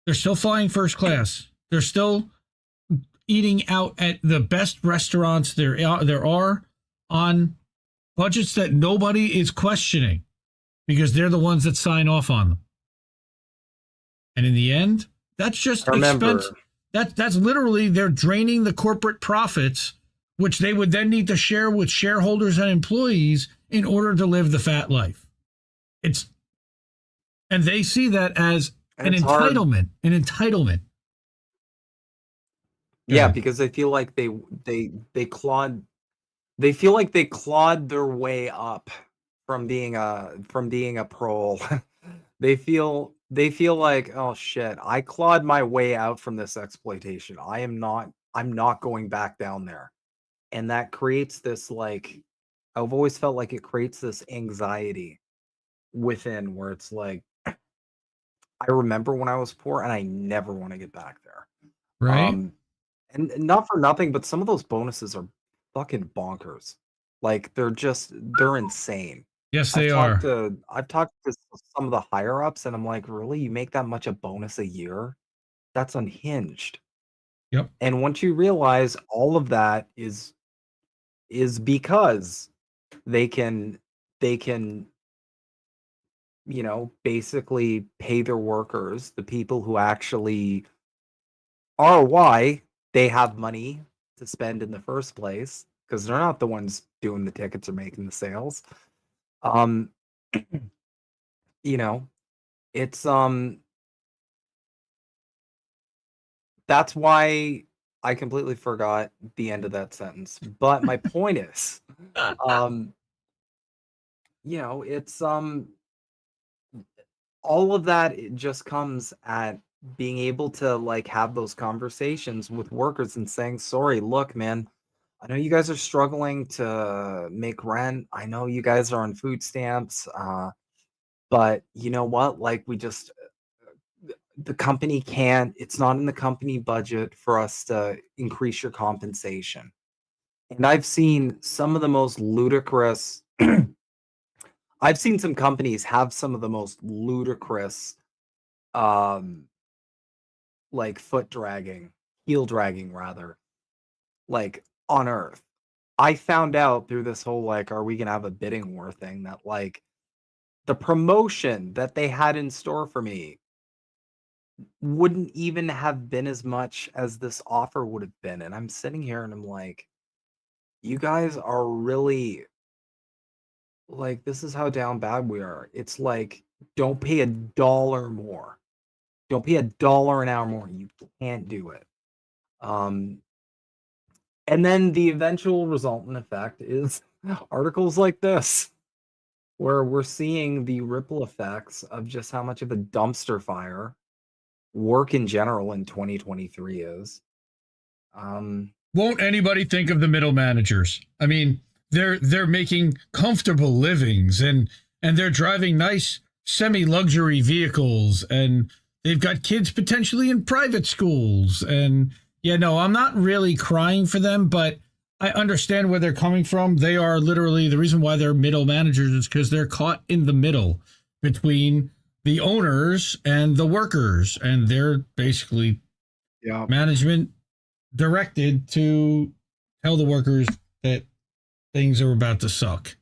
They're still flying first class. They're still eating out at the best restaurants there are on budgets that nobody is questioning, because they're the ones that sign off on them. And in the end, that's just expense. That's literally, they're draining the corporate profits, which they would then need to share with shareholders and employees in order to live the fat life. And they see that as an entitlement. An entitlement. Yeah, because they feel like they clawed their way up from being a prole. They feel like, oh shit, I clawed my way out from this exploitation. I'm not going back down there. And that creates this, like, I've always felt like it creates this anxiety within where it's like, I remember when I was poor and I never want to get back there. Right? And not for nothing, but some of those bonuses are fucking bonkers. Like they're insane. Yes, they are. I've talked to some of the higher ups, and I'm like, really? You make that much a bonus a year? That's unhinged. Yep. And once you realize all of that is because they can basically pay their workers, the people who actually are why they have money to spend in the first place, because they're not the ones doing the tickets or making the sales. Um, you know, it's that's why I completely forgot the end of that sentence. But my point is, um, it's all of that, it just comes at being able to like have those conversations with workers and saying, sorry, look, man, I know you guys are struggling to make rent. I know you guys are on food stamps. But you know what? Like the company can't, it's not in the company budget for us to increase your compensation. And I've seen some of the most ludicrous I've seen some companies have some of the most ludicrous um like foot dragging, heel dragging rather, like on earth. I found out through this whole like, are we gonna have a bidding war thing, that like the promotion that they had in store for me wouldn't even have been as much as this offer would have been. And I'm sitting here and I'm like, you guys are really like, this is how down bad we are. It's like, don't pay $1 more. Don't pay $1 an hour more. You can't do it. And then the eventual resultant effect is articles like this, where we're seeing the ripple effects of just how much of a dumpster fire work in general in 2023 is. Won't anybody think of the middle managers? I mean, they're making comfortable livings and they're driving nice semi-luxury vehicles and they've got kids potentially in private schools. And yeah, no, I'm not really crying for them, but I understand where they're coming from. They are literally, the reason why they're middle managers is because they're caught in the middle between the owners and the workers, and they're basically management directed to tell the workers that things are about to suck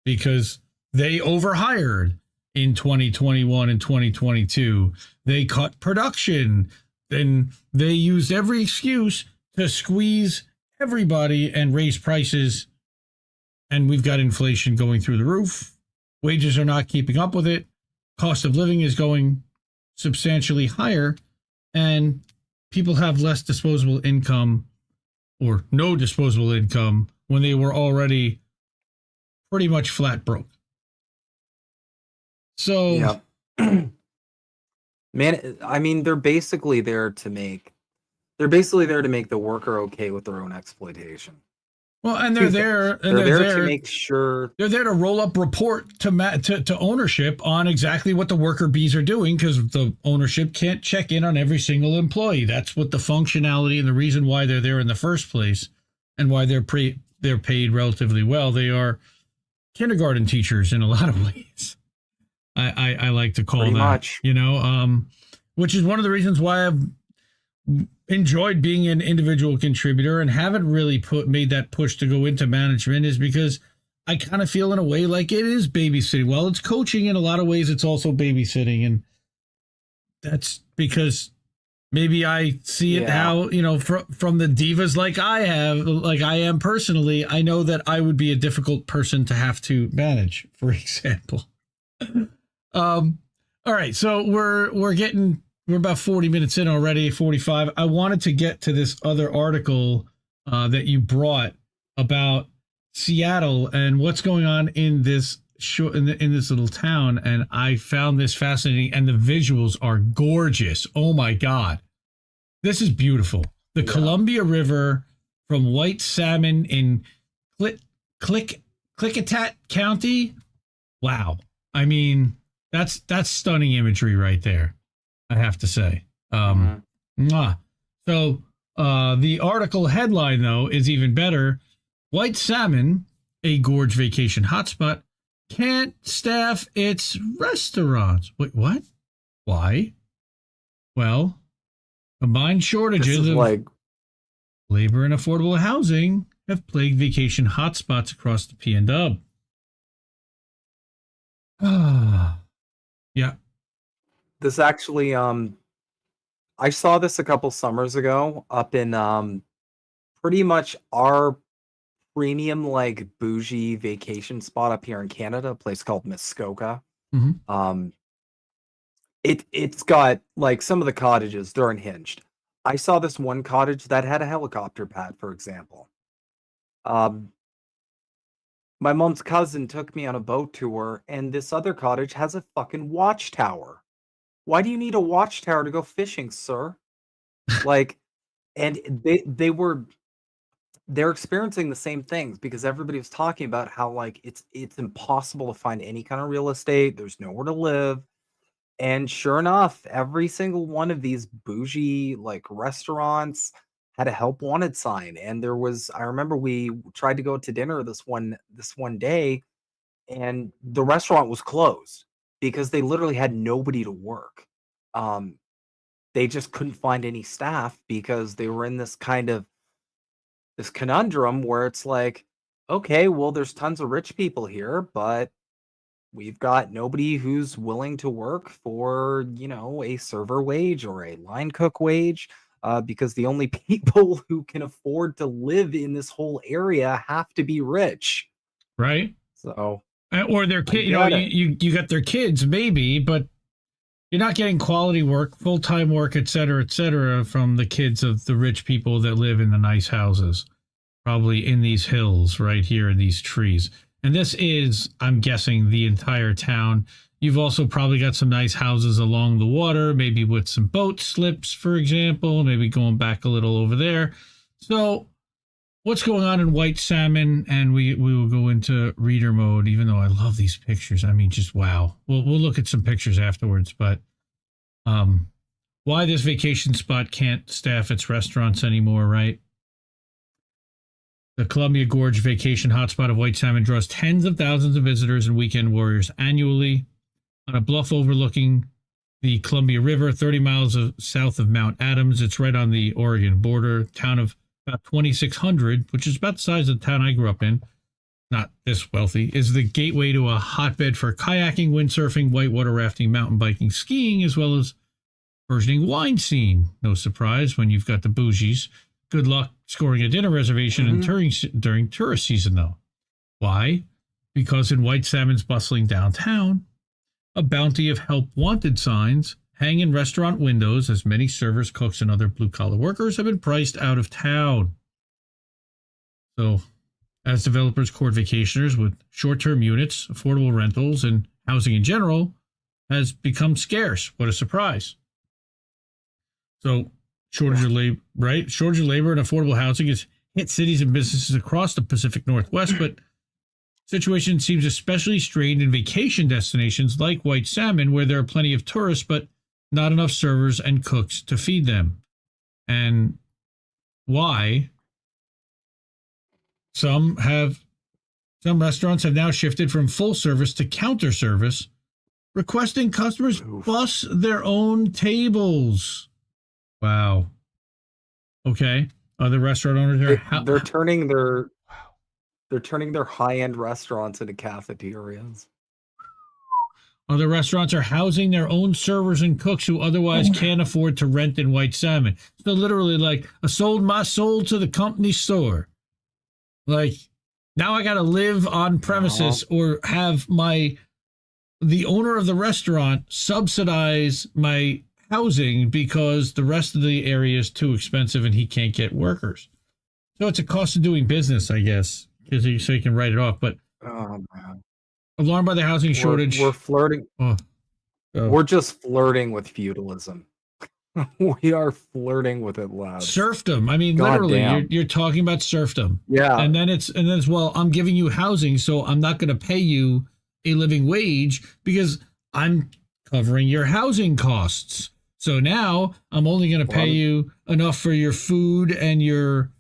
because they overhired in 2021 and 2022. They cut production. Then they used every excuse to squeeze everybody and raise prices. And we've got inflation going through the roof. Wages are not keeping up with it. Cost of living is going substantially higher. And people have less disposable income or no disposable income when they were already pretty much flat broke. So, man, I mean, they're basically there to make the worker okay with their own exploitation. Well, and they're there to make sure they're there to roll up report to ownership on exactly what the worker bees are doing, because the ownership can't check in on every single employee. That's what the functionality and the reason why they're there in the first place, and why they're paid relatively well. They are kindergarten teachers in a lot of ways. I like to call pretty that, much. Which is one of the reasons why I've enjoyed being an individual contributor and haven't really made that push to go into management, is because I kind of feel in a way like it is babysitting. Well, it's coaching in a lot of ways. It's also babysitting. And that's because maybe I see it how, from the divas like I am personally, I know that I would be a difficult person to have to manage, for example. All right. So we're about 40 minutes in already, 45. I wanted to get to this other article that you brought about Seattle and what's going on in this in this little town. And I found this fascinating, and the visuals are gorgeous. Oh my God. This is beautiful. The Columbia River from White Salmon in Klickitat County. Wow. I mean, that's stunning imagery right there, I have to say. So the article headline, though, is even better. White Salmon, a Gorge vacation hotspot, can't staff its restaurants. Wait, what? Why? Well, combined shortages of labor and affordable housing have plagued vacation hotspots across the PNW. Yeah. This actually, I saw this a couple summers ago up in pretty much our premium like bougie vacation spot up here in Canada, a place called Muskoka. Hmm. Um, it's got like some of the cottages, they're unhinged. I saw this one cottage that had a helicopter pad, for example. Um, my mom's cousin took me on a boat tour, and this other cottage has a fucking watchtower. Why do you need a watchtower to go fishing, sir? Like, and they're experiencing the same things because everybody was talking about how like it's impossible to find any kind of real estate. There's nowhere to live. And sure enough, every single one of these bougie like restaurants had a help wanted sign. And there was, I remember we tried to go to dinner this one day, and the restaurant was closed because they literally had nobody to work. Um, they just couldn't find any staff because they were in this conundrum where it's like, okay, well, there's tons of rich people here, but we've got nobody who's willing to work for, a server wage or a line cook wage, because the only people who can afford to live in this whole area have to be rich. Right. So, Or their I kid, get it. you got their kids maybe, but you're not getting quality work, full-time work, et cetera, from the kids of the rich people that live in the nice houses, probably in these hills right here in these trees. And this is, I'm guessing, the entire town. You've also probably got some nice houses along the water, maybe with some boat slips, for example, maybe going back a little over there. So what's going on in White Salmon? And we will go into reader mode, even though I love these pictures. I mean, just wow. We'll look at some pictures afterwards, but why this vacation spot can't staff its restaurants anymore, right? The Columbia Gorge vacation hotspot of White Salmon draws tens of thousands of visitors and weekend warriors annually. On a bluff overlooking the Columbia River, 30 miles south of Mount Adams, it's right on the Oregon border. Town of about 2,600, which is about the size of the town I grew up in, not this wealthy, is the gateway to a hotbed for kayaking, windsurfing, whitewater rafting, mountain biking, skiing, as well as burgeoning wine scene. No surprise when you've got the bougies. Good luck scoring a dinner reservation during tourist season, though. Why? Because in White Salmon's bustling downtown, a bounty of help wanted signs hang in restaurant windows as many servers, cooks, and other blue-collar workers have been priced out of town. So, as developers court vacationers with short-term units, affordable rentals, and housing in general has become scarce. What a surprise. So, shortage of labor, right? Shortage of labor and affordable housing has hit cities and businesses across the Pacific Northwest, but situation seems especially strained in vacation destinations like White Salmon, where there are plenty of tourists, but not enough servers and cooks to feed them. And why? Some restaurants have now shifted from full service to counter service, requesting customers bus their own tables. Wow. Okay. Other restaurant owners They're turning their high-end restaurants into cafeterias. Other restaurants are housing their own servers and cooks who otherwise can't afford to rent in White Salmon. So literally, like, I sold my soul to the company store. Like, now I got to live on premises or have the owner of the restaurant subsidize my housing because the rest of the area is too expensive and he can't get workers. So it's a cost of doing business, I guess, so you can write it off. But Oh man. alarmed by the housing shortage. We're flirting. We're just flirting with feudalism. We are flirting with it, lads. Serfdom. I mean, God literally, damn. you're talking about serfdom. Yeah. And then it's well, I'm giving you housing, so I'm not going to pay you a living wage because I'm covering your housing costs. So now I'm only going to pay you enough for your food and your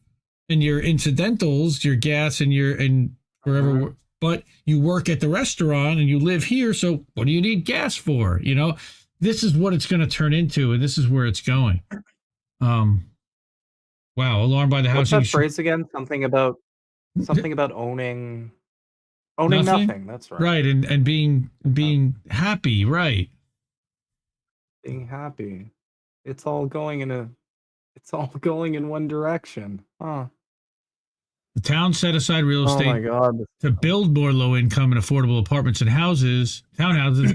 incidentals, your gas and wherever. But you work at the restaurant and you live here, so what do you need gas for? You know, this is what it's going to turn into, and this is where it's going. Wow, alarmed by the What's housing. that phrase again? Something about owning nothing. That's right. Right, and being happy, right? being happy. It's all going in a it's all going in one direction. Huh. The town set aside real Oh my estate god. to build more low-income and affordable apartments and townhouses,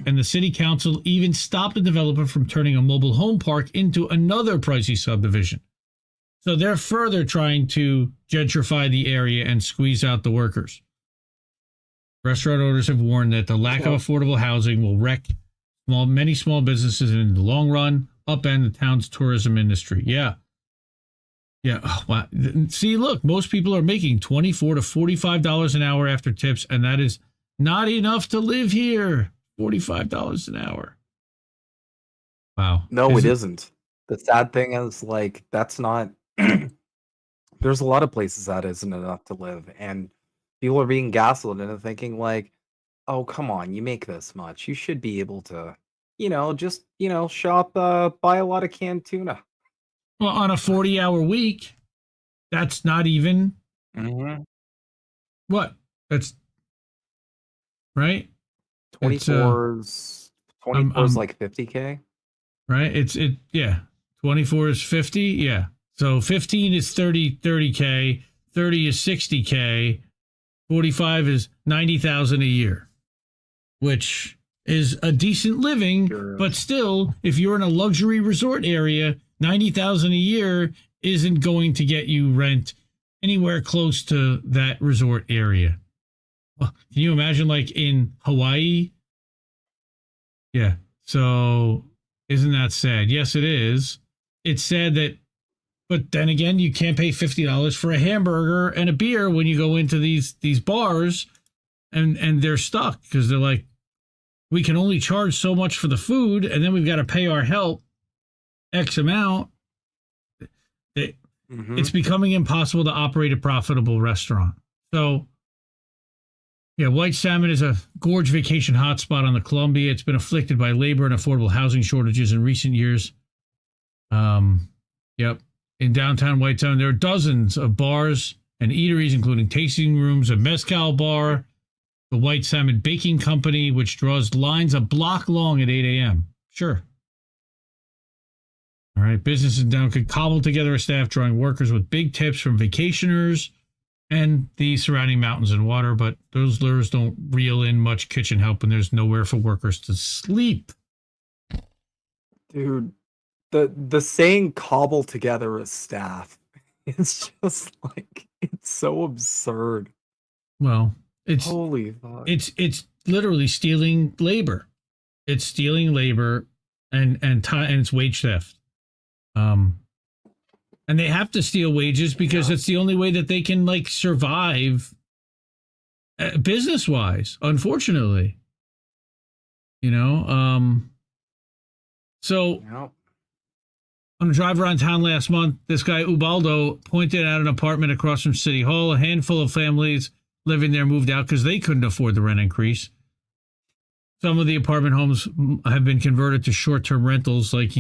and the city council even stopped the developer from turning a mobile home park into another pricey subdivision. So they're further trying to gentrify the area and squeeze out the workers. Restaurant owners have warned that the lack of affordable housing will wreck many small businesses and in the long run upend the town's tourism industry. Yeah. Yeah. Oh, wow. See, look, most people are making $24 to $45 an hour after tips, and that is not enough to live here. $45 an hour. Wow. No, it isn't. The sad thing is, like, that's not. There's a lot of places that isn't enough to live, and people are being gaslit and thinking, like, oh, come on, you make this much. You should be able to, just, shop, buy a lot of canned tuna. Well, on a 40-hour week, that's not even what? That's right. 24 is like 50K. Right? Yeah. 24 is 50, yeah. So 15 is 30K, 30 is 60K, 45 is 90,000 a year, which is a decent living, but still, if you're in a luxury resort area, 90,000 a year isn't going to get you rent anywhere close to that resort area. Well, can you imagine, like, in Hawaii? Yeah. So isn't that sad? Yes, it is. It's sad that, but then again, you can't pay $50 for a hamburger and a beer when you go into these bars, and they're stuck because they're like, we can only charge so much for the food, and then we've got to pay our help X amount. It's becoming impossible to operate a profitable restaurant. So, yeah, White Salmon is a gorge vacation hotspot on the Columbia. It's been afflicted by labor and affordable housing shortages in recent years. Yep. In downtown White Salmon, there are dozens of bars and eateries, including tasting rooms, a mezcal bar, the White Salmon Baking Company, which draws lines a block long at 8 a.m. Sure. All right. Businesses in down could cobble together a staff drawing workers with big tips from vacationers and the surrounding mountains and water, but those lures don't reel in much kitchen help when there's nowhere for workers to sleep. Dude, the saying cobble together a staff, it's just like, it's so absurd. Well, it's holy fuck. It's literally stealing labor. It's stealing labor and it's wage theft. And they have to steal wages because it's the only way that they can, like, survive business wise, unfortunately. So on a drive around town last month, this guy Ubaldo pointed out an apartment across from City Hall. A handful of families living there moved out because they couldn't afford the rent increase. Some of the apartment homes have been converted to short-term rentals, like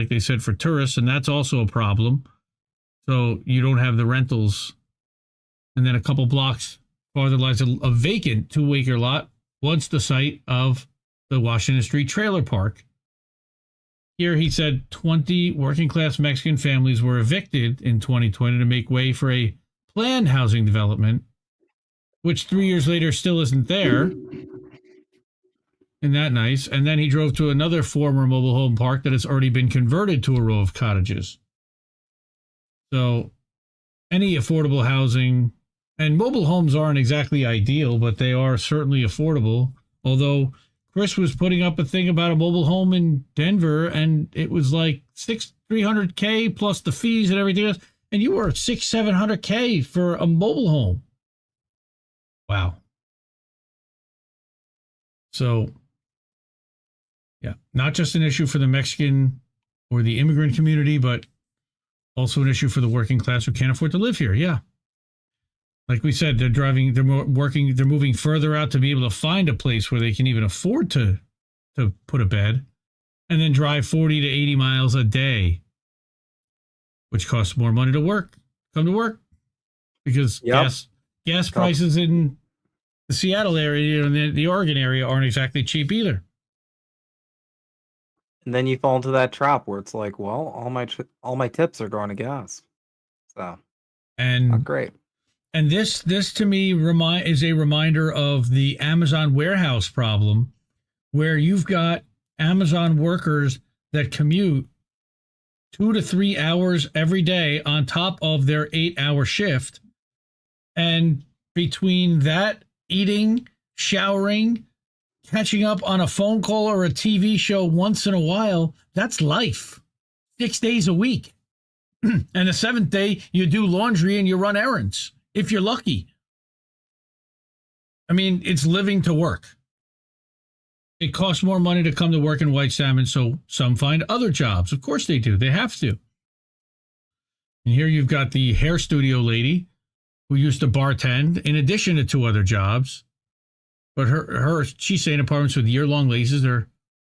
they said, for tourists, and that's also a problem. So you don't have the rentals. And then a couple blocks farther lies a vacant 2-acre lot, once the site of the Washington Street Trailer Park. Here he said 20 working-class Mexican families were evicted in 2020 to make way for a planned housing development, which 3 years later still isn't there. Isn't that nice? And then he drove to another former mobile home park that has already been converted to a row of cottages. So any affordable housing, and mobile homes aren't exactly ideal, but they are certainly affordable. Although Chris was putting up a thing about a mobile home in Denver, and it was like $300K plus the fees and everything else. And you were $700K for a mobile home. Wow. So, yeah, not just an issue for the Mexican or the immigrant community, but also an issue for the working class who can't afford to live here. Yeah. Like we said, they're moving further out to be able to find a place where they can even afford to put a bed, and then drive 40 to 80 miles a day, which costs more money to come to work, because gas prices in the Seattle area and the Oregon area aren't exactly cheap either. And then you fall into that trap where it's like, well, all my tips are going to gas. So not And great. this to me is a reminder of the Amazon warehouse problem, where you've got Amazon workers that commute 2 to 3 hours every day on top of their 8-hour shift. And between that, eating, showering, catching up on a phone call or a TV show once in a while, that's life. 6 days a week. And the 7th day, you do laundry and you run errands, if you're lucky. I mean, it's living to work. It costs more money to come to work in White Salmon, so some find other jobs. Of course they do. They have to. And here you've got the hair studio lady who used to bartend in addition to 2 other jobs. But she's saying apartments with year-long leases are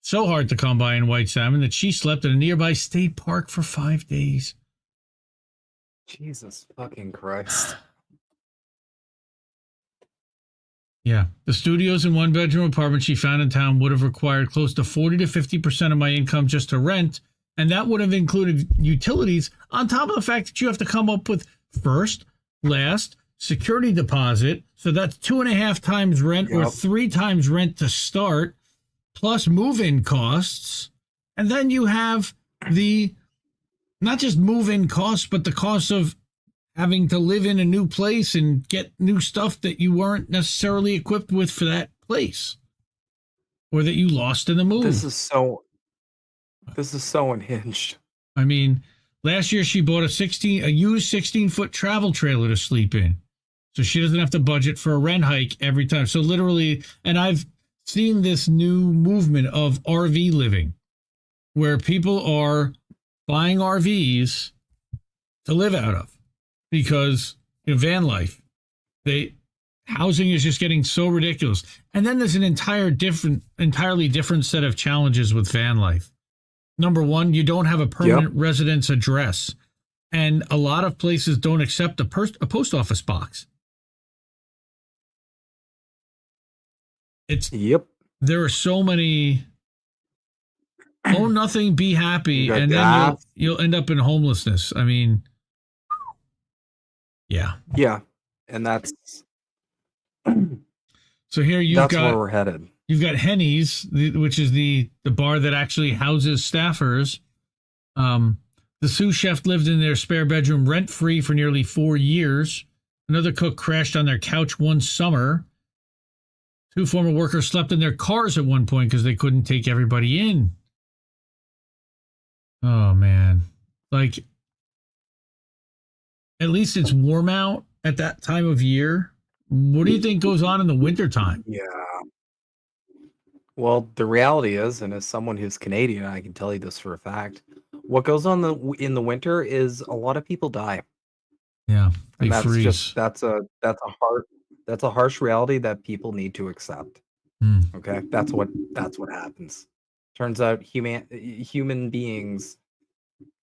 so hard to come by in White Salmon that she slept at a nearby state park for 5 days. Jesus fucking Christ. Yeah. The studios and 1-bedroom apartment she found in town would have required close to 40 to 50% of my income just to rent. And that would have included utilities on top of the fact that you have to come up with first, last, security deposit. So that's 2.5 times rent or 3 times rent to start, plus move-in costs. And then you have the, not just move-in costs, but the cost of having to live in a new place and get new stuff that you weren't necessarily equipped with for that place, or that you lost in the move. This is so unhinged. I mean, last year she bought a used 16-foot travel trailer to sleep in, so she doesn't have to budget for a rent hike every time. So literally, and I've seen this new movement of RV living, where people are buying RVs to live out of. Because van life, housing is just getting so ridiculous. And then there's an entirely different set of challenges with van life. Number one, you don't have a permanent residence address, and a lot of places don't accept a post office box. There are so many. Own nothing, be happy, and then you'll end up in homelessness. I mean. Yeah. And that's so here that's where we're headed. You've got Henny's, which is the bar that actually houses staffers. The sous chef lived in their spare bedroom rent-free for nearly 4 years. Another cook crashed on their couch one summer. 2 former workers slept in their cars at one point because they couldn't take everybody in. Oh, man. Like, at least it's warm out at that time of year. What do you think goes on in the wintertime? Yeah. Well, the reality is, and as someone who's Canadian, I can tell you this for a fact, what goes on in the winter is a lot of people die. Yeah, and that's a harsh reality that people need to accept. Okay, that's what happens. Turns out human beings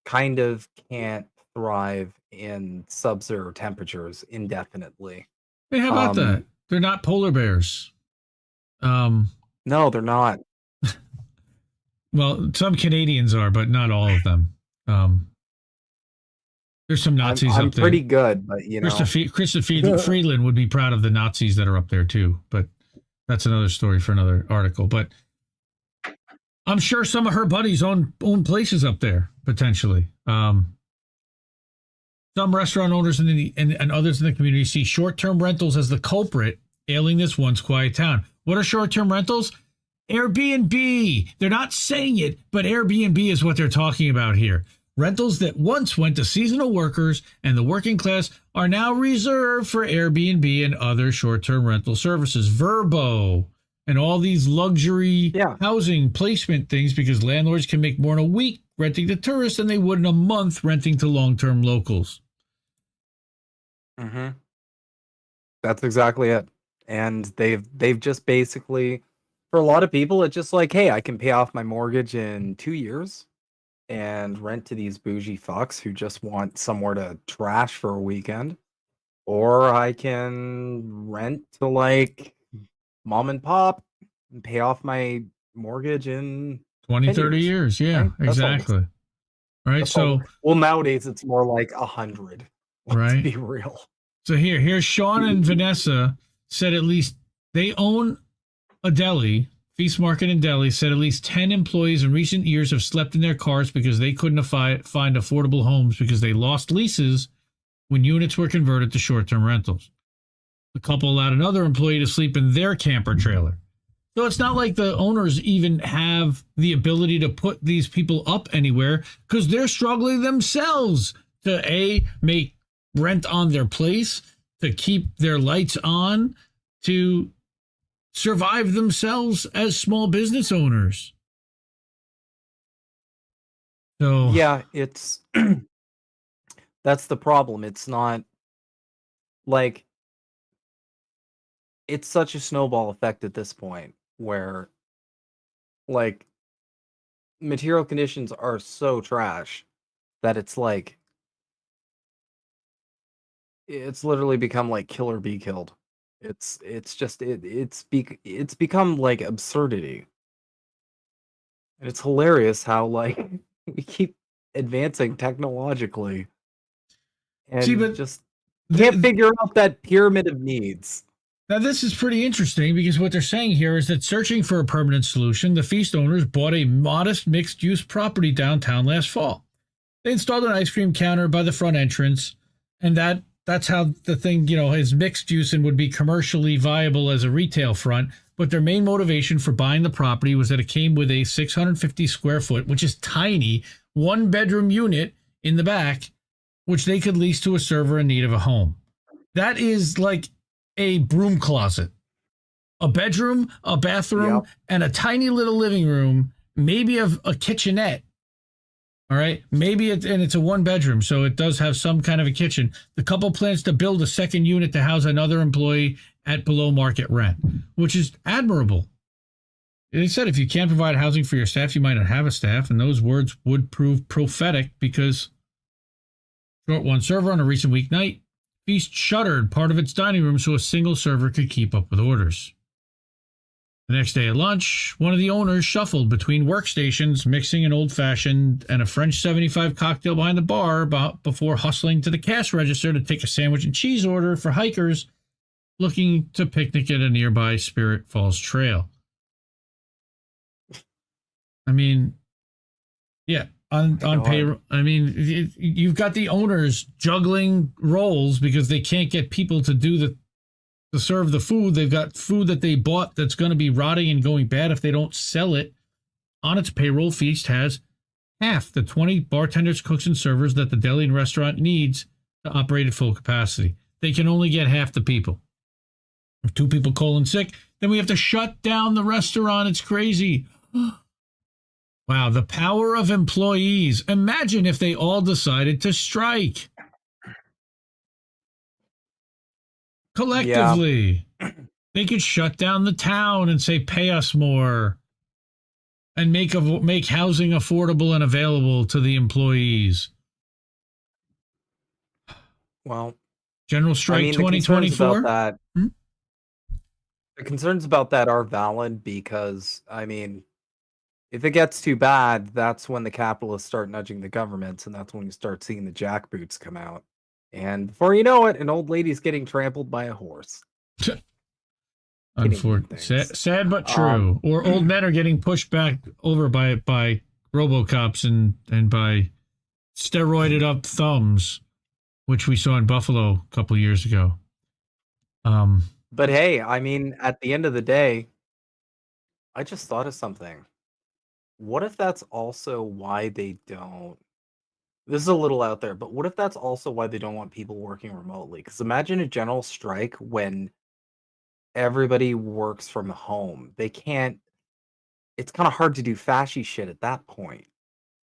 kind of can't thrive in sub-zero temperatures indefinitely. Hey, how about that? They're not polar bears. No, they're not. Well, some Canadians are, but not all of them. There's some Nazis up there. I'm pretty good, but Christopher Friedland would be proud of the Nazis that are up there too. But that's another story for another article. But I'm sure some of her buddies own places up there potentially. Some restaurant owners and others in the community see short-term rentals as the culprit ailing this once quiet town. What are short-term rentals? Airbnb. They're not saying it, but Airbnb is what they're talking about here. Rentals that once went to seasonal workers and the working class are now reserved for Airbnb and other short-term rental services. Verbo and all these luxury housing placement things, because landlords can make more in a week renting to tourists than they would in a month renting to long-term locals. Mm-hmm. That's exactly it. And they've just basically, for a lot of people, it's just like, hey, I can pay off my mortgage in 2 years and rent to these bougie fucks who just want somewhere to trash for a weekend. Or I can rent to like mom and pop and pay off my mortgage in 20, 10 30 years. Yeah, right? That's all. exactly. Right. That's So, all. Well, nowadays it's more like 100. Let's right. be real. So here's Sean and Vanessa said at least they own a deli, Feast Market in Delhi, said at least 10 employees in recent years have slept in their cars because they couldn't find affordable homes because they lost leases when units were converted to short-term rentals. The couple allowed another employee to sleep in their camper trailer. So it's not like the owners even have the ability to put these people up anywhere because they're struggling themselves to make rent on their place, to keep their lights on, to survive themselves as small business owners. So yeah, it's that's the problem. It's not like it's such a snowball effect at this point where like material conditions are so trash that it's like it's literally become like kill or be killed. It's become like absurdity. And it's hilarious how like we keep advancing technologically and just can't figure out that pyramid of needs. Now, this is pretty interesting because what they're saying here is that searching for a permanent solution, the Feast owners bought a modest mixed-use property downtown last fall. They installed an ice cream counter by the front entrance, and that's how the thing, is mixed use and would be commercially viable as a retail front. But their main motivation for buying the property was that it came with a 650 square foot, which is tiny, one-bedroom unit in the back, which they could lease to a server in need of a home. That is like a broom closet, a bedroom, a bathroom, and a tiny little living room, maybe a kitchenette. All right. Maybe it's a one bedroom, so it does have some kind of a kitchen. The couple plans to build a second unit to house another employee at below market rent, which is admirable. They said if you can't provide housing for your staff, you might not have a staff. And those words would prove prophetic because short one server on a recent weeknight, Feast shuttered part of its dining room so a single server could keep up with orders. The next day at lunch, one of the owners shuffled between workstations, mixing an old-fashioned and a French 75 cocktail behind the bar before hustling to the cash register to take a sandwich and cheese order for hikers looking to picnic at a nearby Spirit Falls trail. I mean, yeah, on payroll. I mean, you've got the owners juggling roles because they can't get people to do to serve the food. They've got food that they bought that's going to be rotting and going bad if they don't sell it. On its payroll, Feast has half the 20 bartenders, cooks, and servers that the deli and restaurant needs to operate at full capacity. They can only get half the people. If 2 people call in sick, then we have to shut down the restaurant. It's crazy. Wow, the power of employees. Imagine if they all decided to strike. Collectively, they could shut down the town and say, pay us more and make housing affordable and available to the employees. Well, General Strike 2024? The concerns about that are valid because, I mean, if it gets too bad, that's when the capitalists start nudging the governments, and that's when you start seeing the jackboots come out. And before you know it, an old lady's getting trampled by a horse. Unfortunate, sad but true. Or old men are getting pushed back over by RoboCops and by steroided up thumbs, which we saw in Buffalo a couple of years ago. But hey, I mean, at the end of the day, I just thought of something. What if that's also why they don't? This is a little out there, but what if that's also why they don't want people working remotely? Because imagine a general strike when everybody works from home. They can't. It's kind of hard to do fashy shit at that point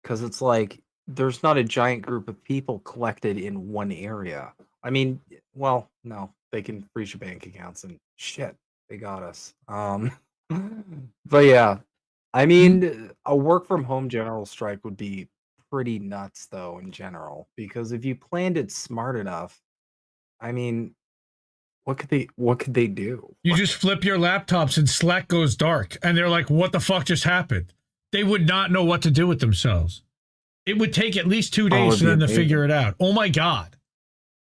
because it's like there's not a giant group of people collected in one area. I mean, well, no, they can freeze your bank accounts and shit. They got us. But yeah. I mean, a work from home general strike would be pretty nuts though in general, because if you planned it smart enough, I mean, what could they do? You just flip your laptops and Slack goes dark and they're like, what the fuck just happened? they would not know what to do with themselves. It would take at least 2 days it'd for be them to amazing. figure it out. Oh my God.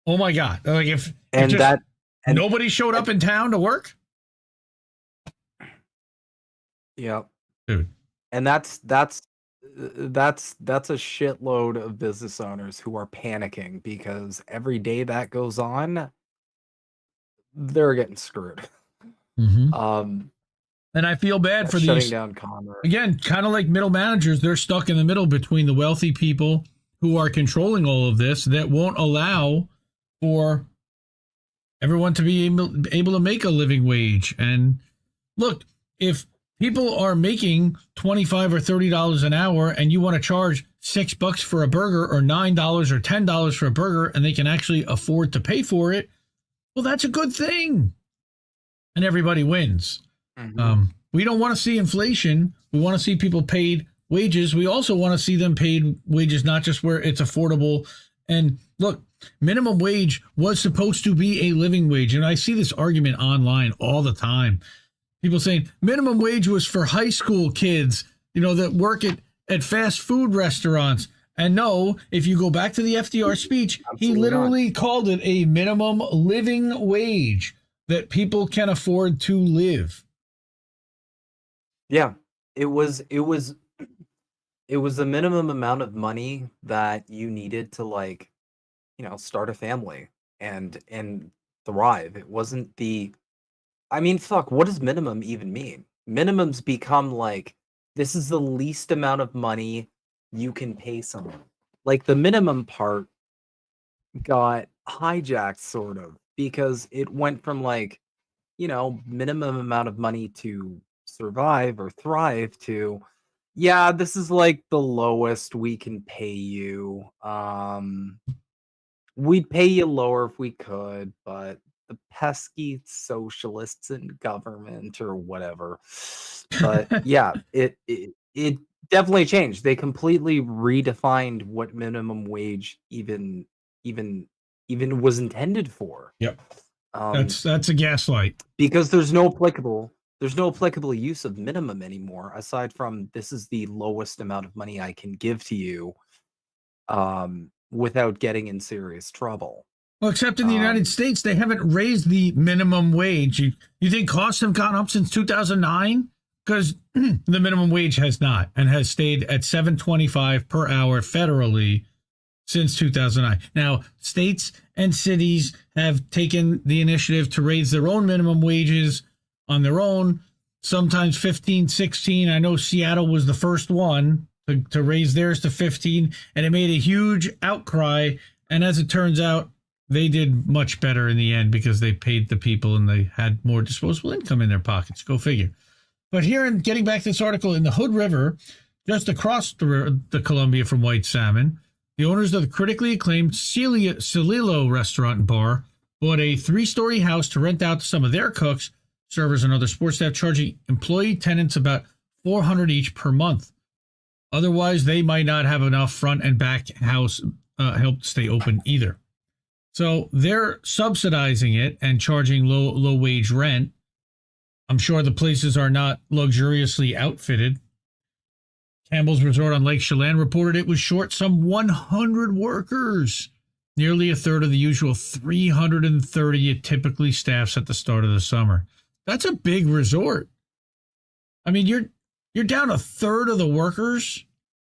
Like if And just that and nobody showed up in town to work, yeah. dude. And that's a shitload of business owners who are panicking because every day that goes on, they're getting screwed. And I feel bad for Shutting these, down commerce. again, kind of like middle managers. They're stuck in the middle between the wealthy people who are controlling all of this that won't allow for everyone to be able to make a living wage. And look, if people are making $25 or $30 an hour and you want to charge $6 for a burger or $9 or $10 for a burger and they can actually afford to pay for it, well, that's a good thing. And everybody wins. We don't want to see inflation. We want to see people paid wages. We also want to see them paid wages, not just where it's affordable. And look, minimum wage was supposed to be a living wage. And I see this argument online all the time. People saying minimum wage was for high school kids, that work at fast food restaurants. And no, if you go back to the FDR speech, he literally called it a minimum living wage that people can afford to live. Yeah, it was a minimum amount of money that you needed to start a family and thrive. It wasn't fuck, what does minimum even mean? Minimums become this is the least amount of money you can pay someone. Like the minimum part got hijacked sort of because it went from minimum amount of money to survive or thrive to this is the lowest we can pay you. We'd pay you lower if we could, but the pesky socialists in government or whatever. But yeah, it definitely changed. They completely redefined what minimum wage even was intended for. Yep. That's a gaslight. Because there's no applicable use of minimum anymore, aside from this is the lowest amount of money I can give to you without getting in serious trouble. Well, except in the United States, they haven't raised the minimum wage. You think costs have gone up since 2009? Because the minimum wage has not, and has stayed at $7.25 per hour federally since 2009. Now, states and cities have taken the initiative to raise their own minimum wages on their own, sometimes 15, 16. I know Seattle was the first one to raise theirs to 15, and it made a huge outcry. And as it turns out, they did much better in the end because they paid the people and they had more disposable income in their pockets. Go figure. But here, in getting back to this article, in the Hood River, just across the Columbia from White Salmon, the owners of the critically acclaimed Sheidlower restaurant and bar bought a 3-story house to rent out to some of their cooks, servers, and other sports staff, charging employee tenants about $400 each per month. Otherwise, they might not have enough front and back house help stay open either. So they're subsidizing it and charging low wage rent. I'm sure the places are not luxuriously outfitted. Campbell's Resort on Lake Chelan reported it was short some 100 workers, nearly a third of the usual 330 it typically staffs at the start of the summer. That's a big resort. I mean, you're down a third of the workers.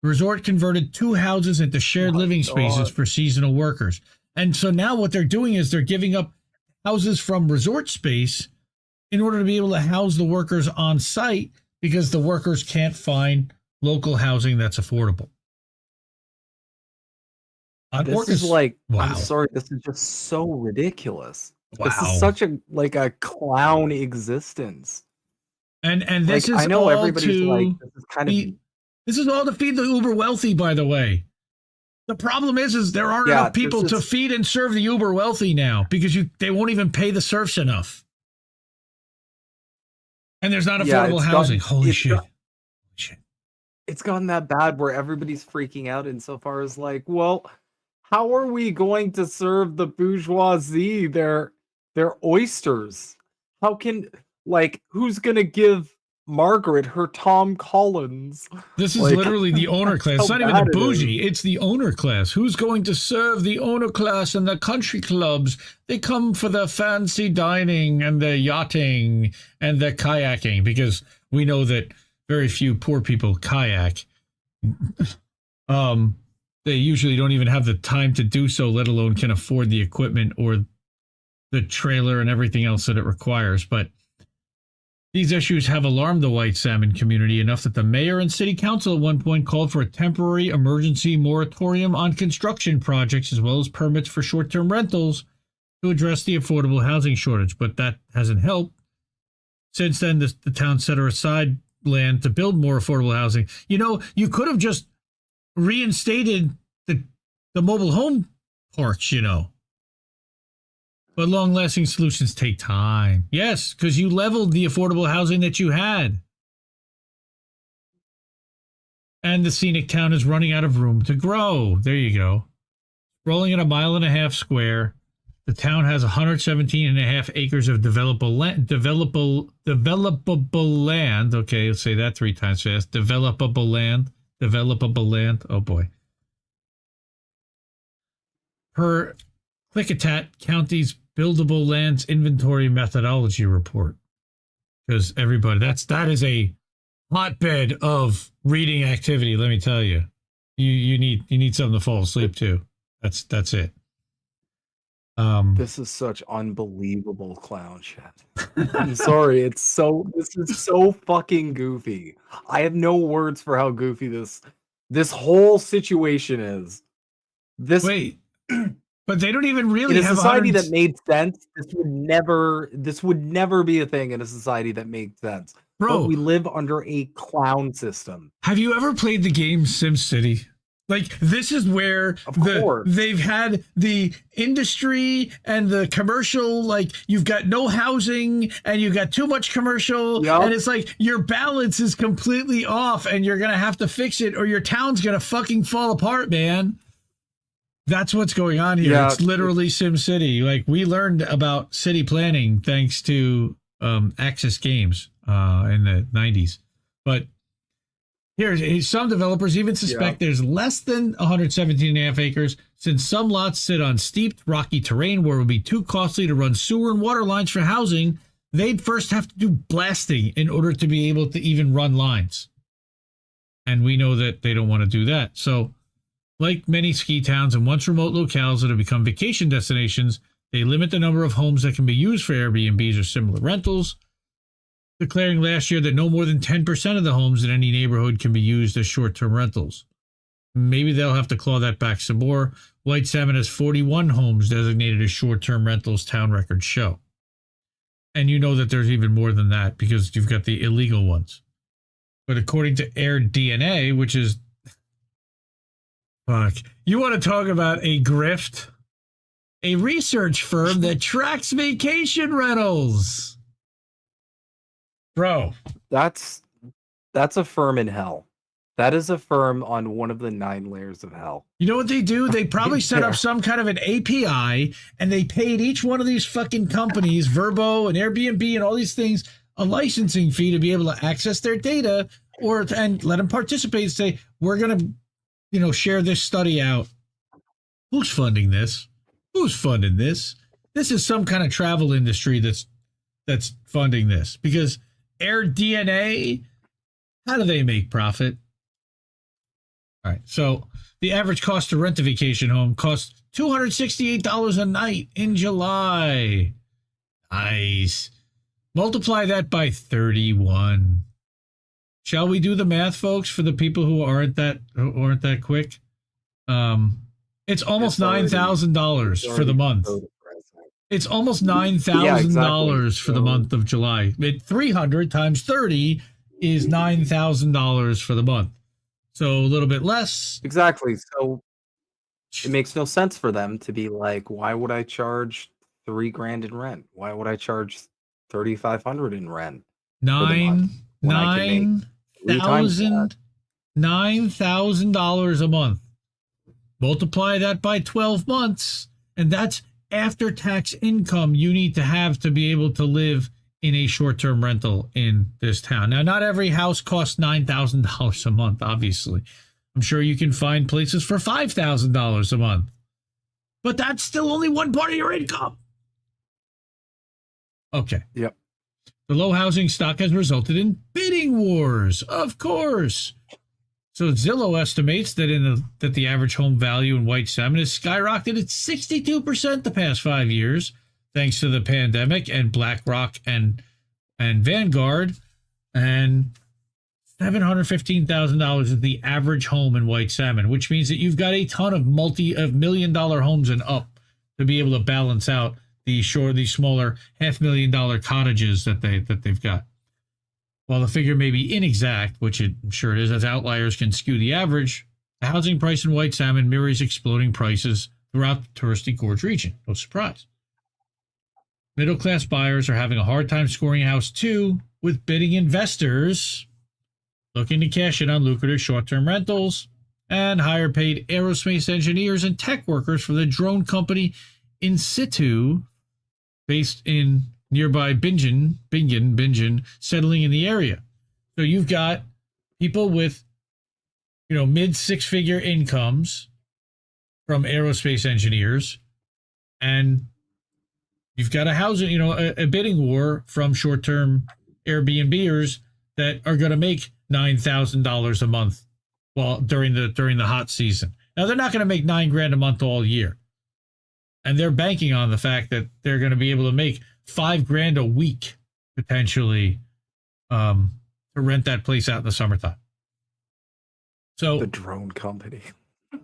The resort converted 2 houses into shared living spaces for seasonal workers. And so now what they're doing is they're giving up houses from resort space in order to be able to house the workers on site because the workers can't find local housing that's affordable. This is wow. I'm sorry, this is just so ridiculous. Wow. This is such a clown existence. And this is I know all everybody's to this is kind of this is all to feed the uber wealthy, by the way. The problem is there aren't enough people to feed and serve the uber wealthy now because they won't even pay the serfs enough. And there's not affordable housing. Holy shit. It's gotten that bad where everybody's freaking out insofar as well, how are we going to serve the bourgeoisie their oysters? How can who's gonna give Margaret, her Tom Collins. This is Like, literally the owner class. It's how not even bad the it bougie. It's the owner class. Who's going to serve the owner class in the country clubs? They come for the fancy dining and the yachting and the kayaking, because we know that very few poor people kayak. They usually don't even have the time to do so, let alone can afford the equipment or the trailer and everything else that it requires. But these issues have alarmed the white salmon community enough that the mayor and city council at one point called for a temporary emergency moratorium on construction projects as well as permits for short-term rentals to address the affordable housing shortage. But that hasn't helped. Since then, the town set aside land to build more affordable housing. You know, you could have just reinstated the mobile home parks, you know. But long-lasting solutions take time. Yes, because you leveled the affordable housing that you had. And the scenic town is running out of room to grow. There you go. Rolling at 1.5 miles square, the town has 117.5 acres of developable land. Okay, let's say that 3 times fast. Developable land. Oh, boy. Per Klickitat County's Buildable Lands Inventory Methodology Report. Because everybody, that is a hotbed of reading activity, let me tell you. You need something to fall asleep to. That's it. This is such unbelievable clown shit. I'm sorry, this is so fucking goofy. I have no words for how goofy this whole situation is. Wait, but they don't even really in a have society that made sense. This would never be a thing in a society that made sense. Bro, but we live under a clown system. Have you ever played the game SimCity? Like, this is where they've had the industry and the commercial, like, you've got no housing and you've got too much commercial. Yep. And it's like your balance is completely off and you're going to have to fix it or your town's going to fucking fall apart, man. That's what's going on here. Yeah, it's literally SimCity. Like, we learned about city planning thanks to Axis Games in the 90s. But here's some developers even suspect there's less than 117.5 acres, since some lots sit on steep, rocky terrain where it would be too costly to run sewer and water lines for housing. They'd first have to do blasting in order to be able to even run lines. And we know that they don't want to do that. So, like many ski towns and once remote locales that have become vacation destinations, they limit the number of homes that can be used for Airbnbs or similar rentals, declaring last year that no more than 10% of the homes in any neighborhood can be used as short-term rentals. Maybe they'll have to claw that back some more. White Salmon has 41 homes designated as short-term rentals, town records show. And you know that there's even more than that because you've got the illegal ones. But according to AirDNA, which is... Fuck. You want to talk about a grift? A research firm that tracks vacation rentals. Bro, that's a firm in hell. That is a firm on one of the 9 layers of hell. You know what they do? They probably set up some kind of an API and they paid each one of these fucking companies, Vrbo and Airbnb and all these things, a licensing fee to be able to access their data and let them participate and say, we're going to, share this study out. Who's funding this? Who's funding this? This is some kind of travel industry that's funding this because AirDNA, how do they make profit? All right, so the average cost to rent a vacation home costs $268 a night in July. Nice. Multiply that by 31. Shall we do the math, folks, for the people who aren't that quick? It's almost $9,000 for the month. It's almost $9,000 for the month of July. 300 times 30 is $9,000 for the month. So a little bit less. Exactly. So it makes no sense for them to be like, why would I charge $3,000 in rent? Why would I charge $3,500 in rent? $9,000 a month. Multiply that by 12 months, and that's after-tax income you need to have to be able to live in a short-term rental in this town. Now, not every house costs $9,000 a month, obviously. I'm sure you can find places for $5,000 a month. But that's still only one part of your income. Okay. Yep. The low housing stock has resulted in bidding wars, of course. So Zillow estimates that that the average home value in White Salmon has skyrocketed at 62% the past 5 years, thanks to the pandemic and BlackRock and Vanguard. And $715,000 is the average home in White Salmon, which means that you've got a ton of $1 million homes and up to be able to balance out these smaller $500,000 cottages that they've got. While the figure may be inexact, which I'm sure it is, as outliers can skew the average, the housing price in White Salmon mirrors exploding prices throughout the touristy Gorge region. No surprise. Middle-class buyers are having a hard time scoring a house too, with bidding investors looking to cash in on lucrative short-term rentals and higher-paid aerospace engineers and tech workers for the drone company In Situ, based in nearby Bingen, settling in the area. So you've got people with, mid six-figure incomes from aerospace engineers, and you've got a housing, a bidding war from short-term Airbnbers that are going to make $9,000 a month during the hot season. Now they're not going to make $9,000 a month all year, and they're banking on the fact that they're going to be able to make $5,000 a week potentially to rent that place out in the summertime. So the drone company. The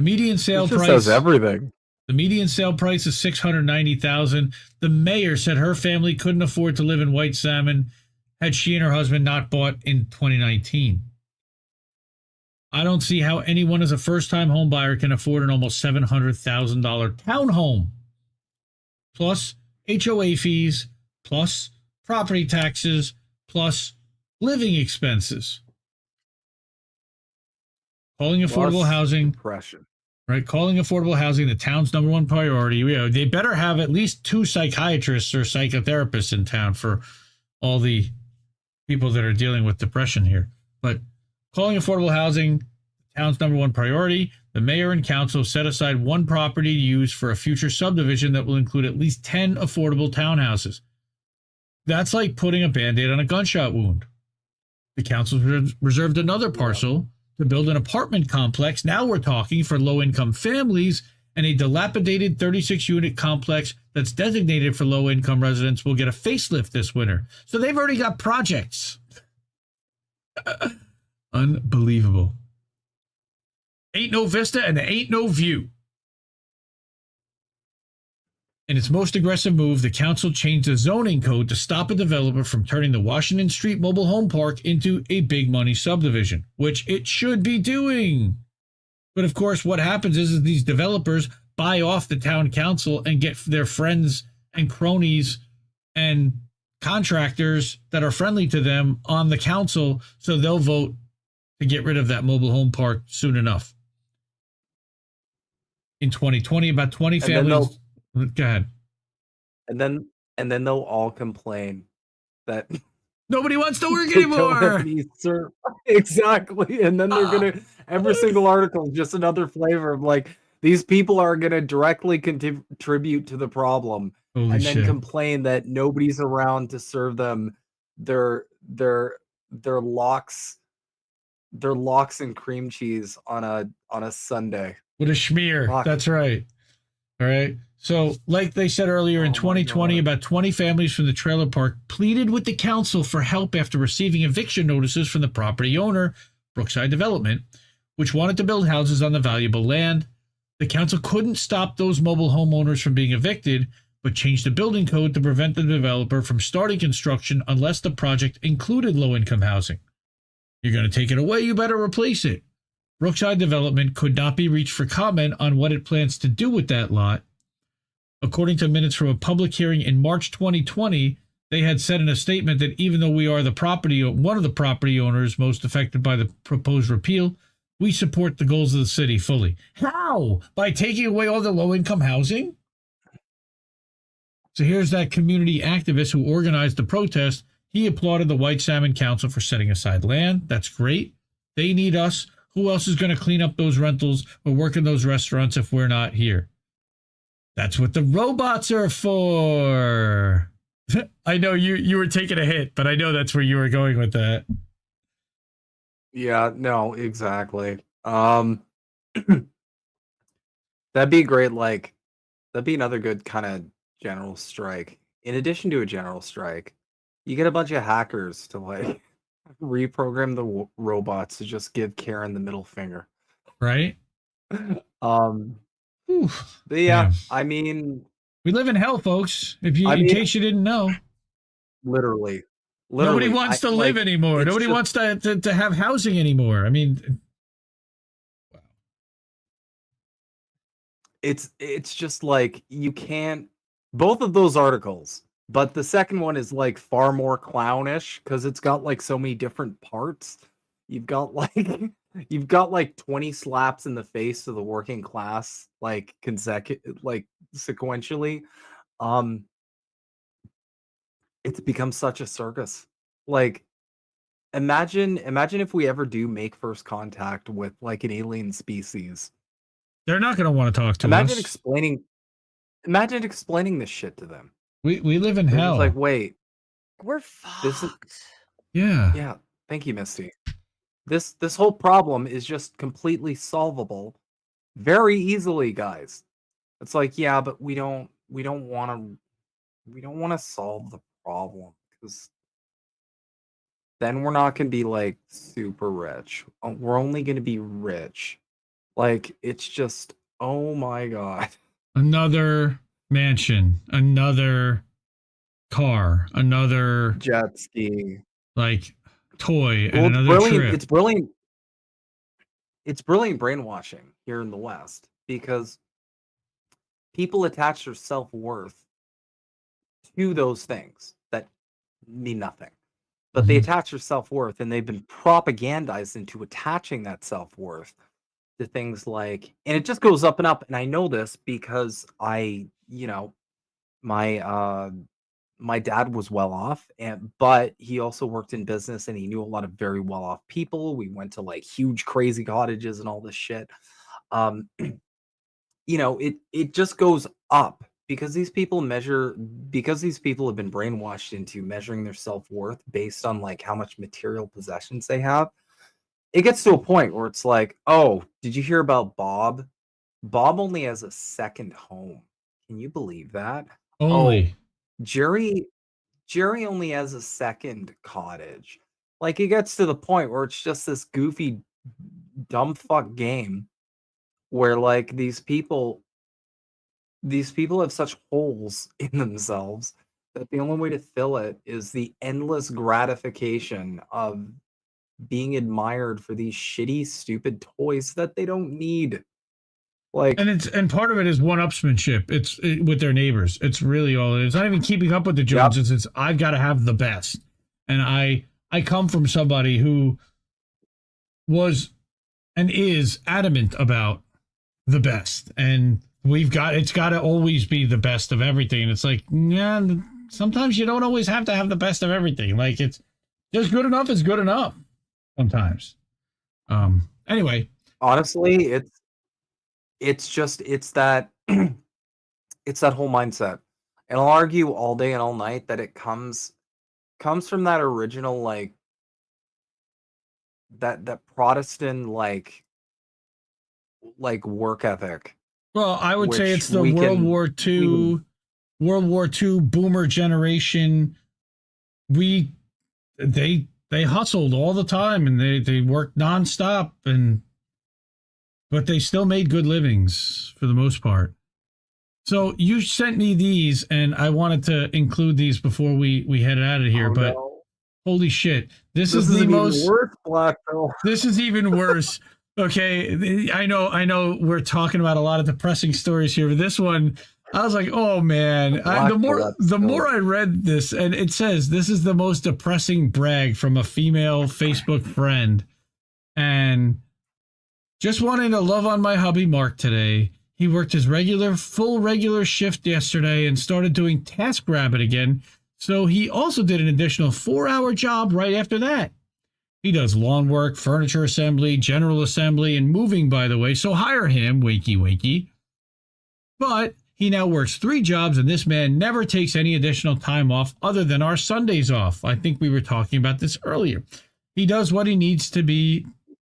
median sale price does everything. The median sale price is $690,000. The mayor said her family couldn't afford to live in White Salmon had she and her husband not bought in 2019. I don't see how anyone as a first-time home buyer can afford an almost $700,000 townhome, plus HOA fees, plus property taxes, plus living expenses. Calling affordable housing, depression. right? Calling affordable housing the town's number one priority. They better have at least 2 psychiatrists or psychotherapists in town for all the people that are dealing with depression here. But calling affordable housing the town's number one priority. The mayor and council set aside one property to use for a future subdivision that will include at least 10 affordable townhouses. That's like putting a Band-Aid on a gunshot wound. The council reserved another parcel to build an apartment complex. Now we're talking for low-income families, and a dilapidated 36-unit complex that's designated for low-income residents will get a facelift this winter. So they've already got projects. Unbelievable. Ain't no vista and there ain't no view. In its most aggressive move, the council changed the zoning code to stop a developer from turning the Washington Street Mobile Home Park into a big money subdivision, which it should be doing. But of course, what happens is these developers buy off the town council and get their friends and cronies and contractors that are friendly to them on the council, so they'll vote to get rid of that mobile home park soon enough. In 2020, about 20 families... Go ahead. And then they'll all complain that nobody wants to work anymore. Exactly. And then they're gonna every single article is just another flavor of like these people are gonna directly contribute to the problem. Holy and shit. then complain that nobody's around to serve them their lox and cream cheese on a Sunday. What a schmear. Fuck. That's right. All right. So, like they said earlier, in 2020, about 20 families from the trailer park pleaded with the council for help after receiving eviction notices from the property owner, Brookside Development, which wanted to build houses on the valuable land. The council couldn't stop those mobile homeowners from being evicted, but changed the building code to prevent the developer from starting construction unless the project included low-income housing. You're going to take it away, you better replace it. Brookside Development could not be reached for comment on what it plans to do with that lot. According to minutes from a public hearing in March 2020, they had said in a statement that even though we are one of the property owners most affected by the proposed repeal, we support the goals of the city fully. How? By taking away all the low-income housing? So here's that community activist who organized the protest. He applauded the White Salmon Council for setting aside land. That's great. They need us. Who else is going to clean up those rentals or work in those restaurants if we're not here? That's what the robots are for. I know you were taking a hit, but I know that's where you were going with that. Yeah, no, exactly. That'd be great. Like, that'd be another good kind of general strike. In addition to a general strike, you get a bunch of hackers to like reprogram the robots to just give Karen the middle finger. Right? But yeah, Man. I mean, We live in hell, folks. In case you didn't know. literally, Nobody wants to live anymore. Nobody wants to have housing anymore. I mean, it's just like you can't. Both of those articles, but the second one is like far more clownish because it's got like so many different parts. You've got like 20 slaps in the face to the working class, like sequentially. It's become such a circus. Like, imagine if we ever do make first contact with like an alien species. they're not going to want to talk to Imagine us. explaining this shit to them. We live in They're hell. just like, wait, We're this is fucked. yeah. Thank you, Misty. This whole problem is just completely solvable, very easily, guys. It's like, yeah, but we don't want to solve the problem because then we're not going to be like super rich. We're only going to be rich. Like, it's just, oh my god. Another mansion, another car, another Jet ski. like toy, and Well, it's another brilliant. trip. It's brilliant. It's brilliant brainwashing here in the West because people attach their self-worth to those things that mean nothing. But they Mhm. attach their self-worth and they've been propagandized into attaching that self-worth to things like, and it just goes up and up. And I know this because my dad was well off, but he also worked in business and he knew a lot of very well off people. We went to like huge crazy cottages and all this shit. Um, it just goes up because these people have been brainwashed into measuring their self-worth based on like how much material possessions they have. It gets to a point where it's like, oh, did you hear about Bob? Bob only has a second home. Can you believe that? Only. Jerry only has a second cottage. Like, it gets to the point where it's just this goofy dumb fuck game where like these people have such holes in themselves that the only way to fill it is the endless gratification of being admired for these shitty stupid toys that they don't need. Like, And part of it is one-upsmanship. It's with their neighbors. It's really all it is. It's not even keeping up with the Joneses. It's I've got to have the best. And I come from somebody who was and is adamant about the best. And it's got to always be the best of everything. And it's like, yeah, sometimes you don't always have to have the best of everything. Like, it's just good enough is good enough sometimes. Anyway, honestly, it's that it's that whole mindset. And I'll argue all day and all night that it comes from that original like that Protestant like work ethic. well, I would say Which it's the we World can- War II boomer generation. They hustled all the time and they worked nonstop, but they still made good livings for the most part. So you sent me these, and I wanted to include these before we headed out of here. Oh, but no. holy shit, this This is the even most. worse, Black Pill. This is even worse. Okay, I know we're talking about a lot of depressing stories here, but this one, I was like, oh man. The more I read this, and it says this is the most depressing brag from a female Facebook friend, and just wanting to love on my hubby Mark today. He worked his full regular shift yesterday and started doing TaskRabbit again. So he also did an additional 4-hour job right after that. He does lawn work, furniture assembly, general assembly, and moving, by the way. So hire him, winky winky. But he now works 3 jobs, and this man never takes any additional time off other than our Sundays off. I think we were talking about this earlier. He does what he needs to be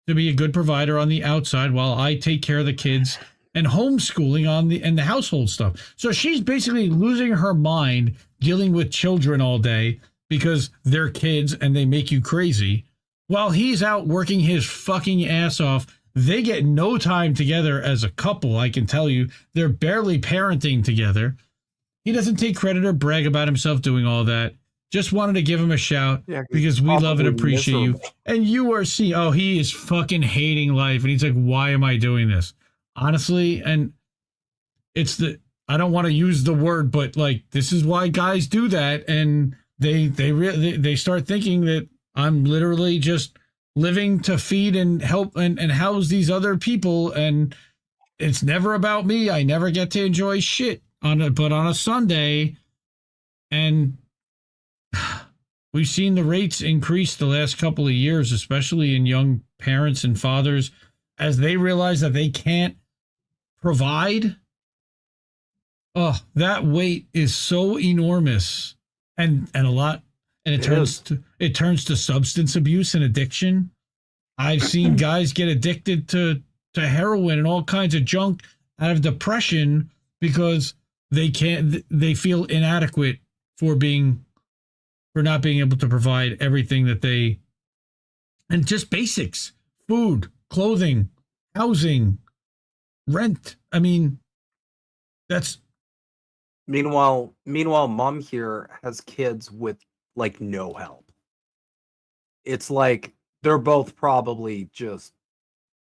a good provider on the outside while I take care of the kids and homeschooling and the household stuff. So she's basically losing her mind dealing with children all day because they're kids and they make you crazy. While he's out working his fucking ass off, they get no time together as a couple, I can tell you. They're barely parenting together. He doesn't take credit or brag about himself doing all that. Just wanted to give him a shout because we love and appreciate you. And you are seeing, he is fucking hating life. And he's like, why am I doing this? Honestly, and I don't want to use the word, but like, this is why guys do that. And they start thinking that I'm literally just living to feed and help and house these other people. And it's never about me. I never get to enjoy shit but on a Sunday. And we've seen the rates increase the last couple of years, especially in young parents and fathers, as they realize that they can't provide. Oh, that weight is so enormous and a lot. And it turns to substance abuse and addiction. I've seen guys get addicted to heroin and all kinds of junk out of depression because they feel inadequate for not being able to provide everything and just basics, food, clothing, housing, rent. I mean, that's. Meanwhile, mom here has kids with like no help. It's like they're both probably just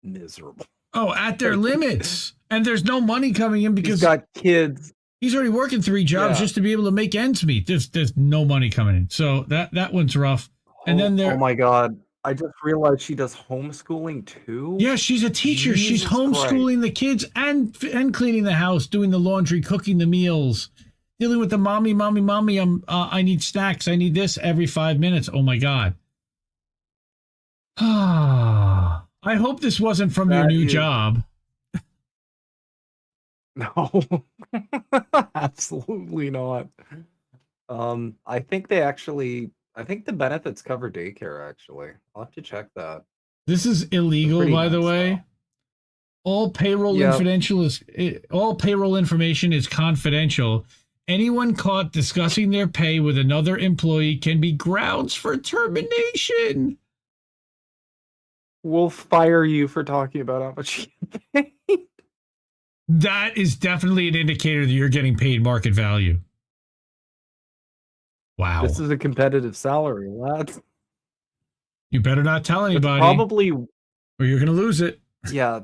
miserable. Oh, at their limits. And there's no money coming in because he's got kids. He's already working 3 jobs just to be able to make ends meet. There's no money coming in. So that one's rough. And then oh my God. I just realized she does homeschooling too. Yeah, she's a teacher. Jesus she's homeschooling Christ. The kids and cleaning the house, doing the laundry, cooking the meals, dealing with the mommy. I need snacks. I need this every 5 minutes. Oh my God. I hope this wasn't from your new job. No, absolutely not. I think the benefits cover daycare, actually. I'll have to check that. This is illegal, by the way. All payroll information is confidential. Anyone caught discussing their pay with another employee can be grounds for termination. We'll fire you for talking about how much you pay. That is definitely an indicator that you're getting paid market value. Wow. This is a competitive salary, lads. You better not tell anybody. Probably, or you're going to lose it. Yeah,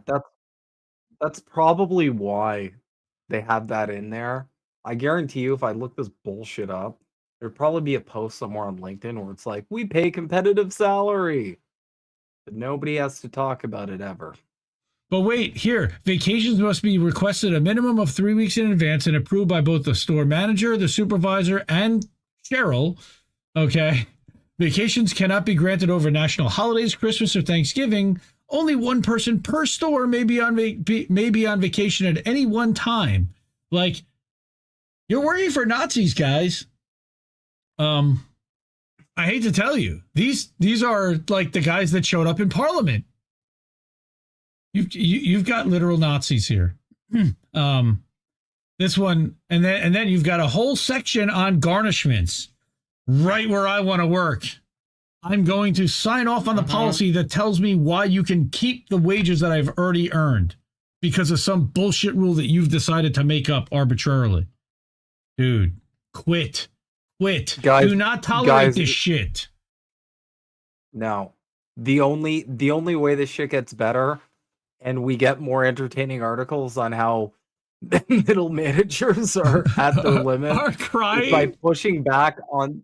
that's probably why they have that in there. I guarantee you, if I look this bullshit up, there'd probably be a post somewhere on LinkedIn where it's like, we pay competitive salary. But nobody has to talk about it ever. But wait, here, vacations must be requested a minimum of 3 weeks in advance and approved by both the store manager, the supervisor, and Cheryl. Okay. Vacations cannot be granted over national holidays, Christmas, or Thanksgiving. Only one person per store may be on vacation at any one time. Like, you're working for Nazis, guys. I hate to tell you, these are like the guys that showed up in Parliament. You've got literal Nazis here. This one, and then you've got a whole section on garnishments, right where I want to work. I'm going to sign off on the policy that tells me why you can keep the wages that I've already earned because of some bullshit rule that you've decided to make up arbitrarily. Dude, quit. Guys, do not tolerate this shit. No. The only way this shit gets better and we get more entertaining articles on how middle managers are at their limit are crying by pushing back on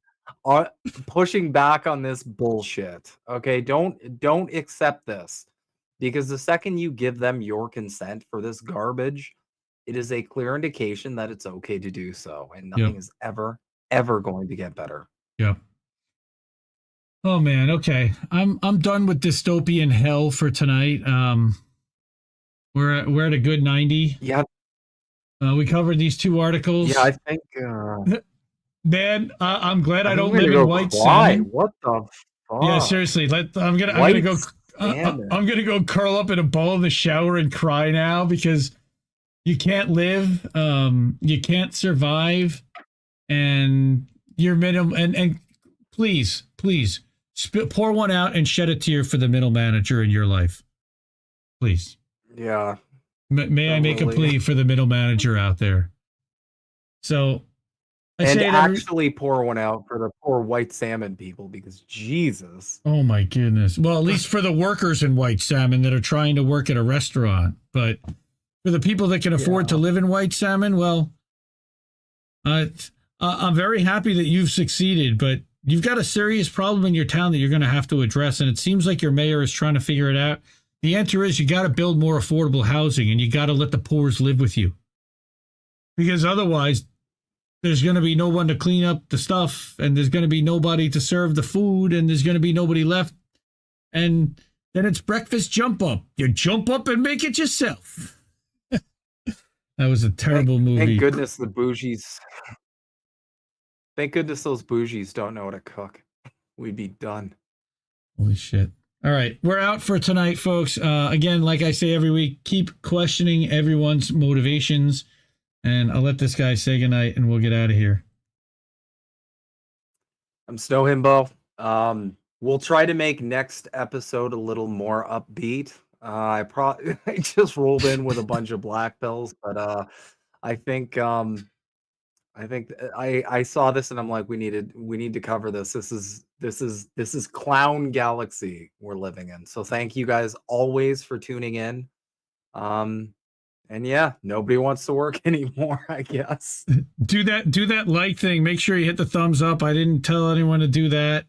this bullshit. Okay, don't accept this, because the second you give them your consent for this garbage, it is a clear indication that it's okay to do so, and Yep. nothing is ever going to get better. Yep. Oh man, okay. I'm done with dystopian hell for tonight. We're at a good 90. Yeah, We covered these 2 articles. yeah, I think. Man, I'm glad I I'm don't gonna live go in White cry. Salmon. What the fuck? Yeah, seriously. I'm gonna White go. salmon. I'm gonna go curl up in a ball in the shower and cry now because you can't live, you can't survive, and you're minimum. And please, pour one out and shed a tear for the middle manager in your life, please. Yeah. May I make a plea for the middle manager out there? So, And actually pour one out for the poor white salmon people, because Jesus. Oh my goodness. Well, at least for the workers in White Salmon that are trying to work at a restaurant. But for the people that can afford to live in White Salmon, well, I'm very happy that you've succeeded, but you've got a serious problem in your town that you're going to have to address. And it seems like your mayor is trying to figure it out. The answer is you got to build more affordable housing, and you got to let the poors live with you. Because otherwise, there's going to be no one to clean up the stuff, and there's going to be nobody to serve the food, and there's going to be nobody left. And then it's breakfast jump up. You jump up and make it yourself. That was a terrible movie. Thank goodness the bougies. Thank goodness those bougies don't know how to cook. We'd be done. Holy shit. All right. We're out for tonight, folks. Again, like I say every week, keep questioning everyone's motivations. And I'll let this guy say goodnight, and we'll get out of here. I'm Snow Himbo. We'll try to make next episode a little more upbeat. I just rolled in with a bunch of black pills, but I think I saw this and I'm like, we need to cover this. This is clown galaxy we're living in. So thank you guys always for tuning in. And yeah, nobody wants to work anymore, I guess. Do that like thing. Make sure you hit the thumbs up. I didn't tell anyone to do that.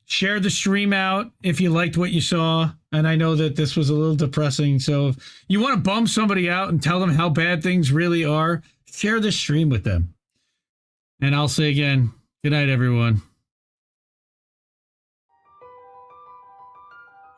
Share the stream out if you liked what you saw. And I know that this was a little depressing. So if you want to bum somebody out and tell them how bad things really are, share the stream with them. And I'll say again, good night, everyone.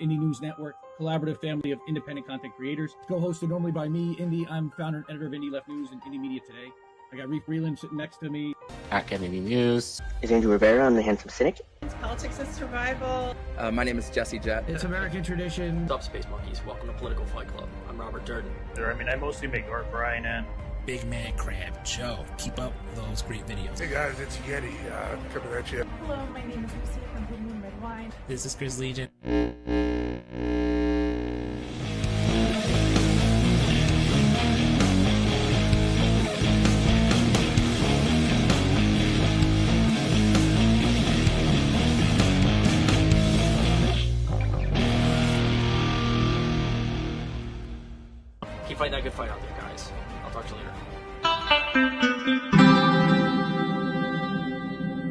Indie News Network, collaborative family of independent content creators. Co-hosted normally by me, Indie. I'm founder and editor of Indie Left News and Indie Media Today. I got Reef Breland sitting next to me. At Indie News. Is Andrew Rivera on The Handsome Cynic? It's Politics and Survival. My name is Jesse Jett. It's American Tradition. What's up, Space Monkeys? Welcome to Political Fight Club. I'm Robert Durden. I mostly make art for INN. Big Man Crab Joe. Keep up those great videos. Hey guys, it's Yeti. Coming at you. Hello, my name is Lucy from Blue Moon Red Wine. This is Chris Legion. Keep fighting that good fight out there, guys. I'll talk to you later.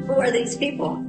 Who are these people?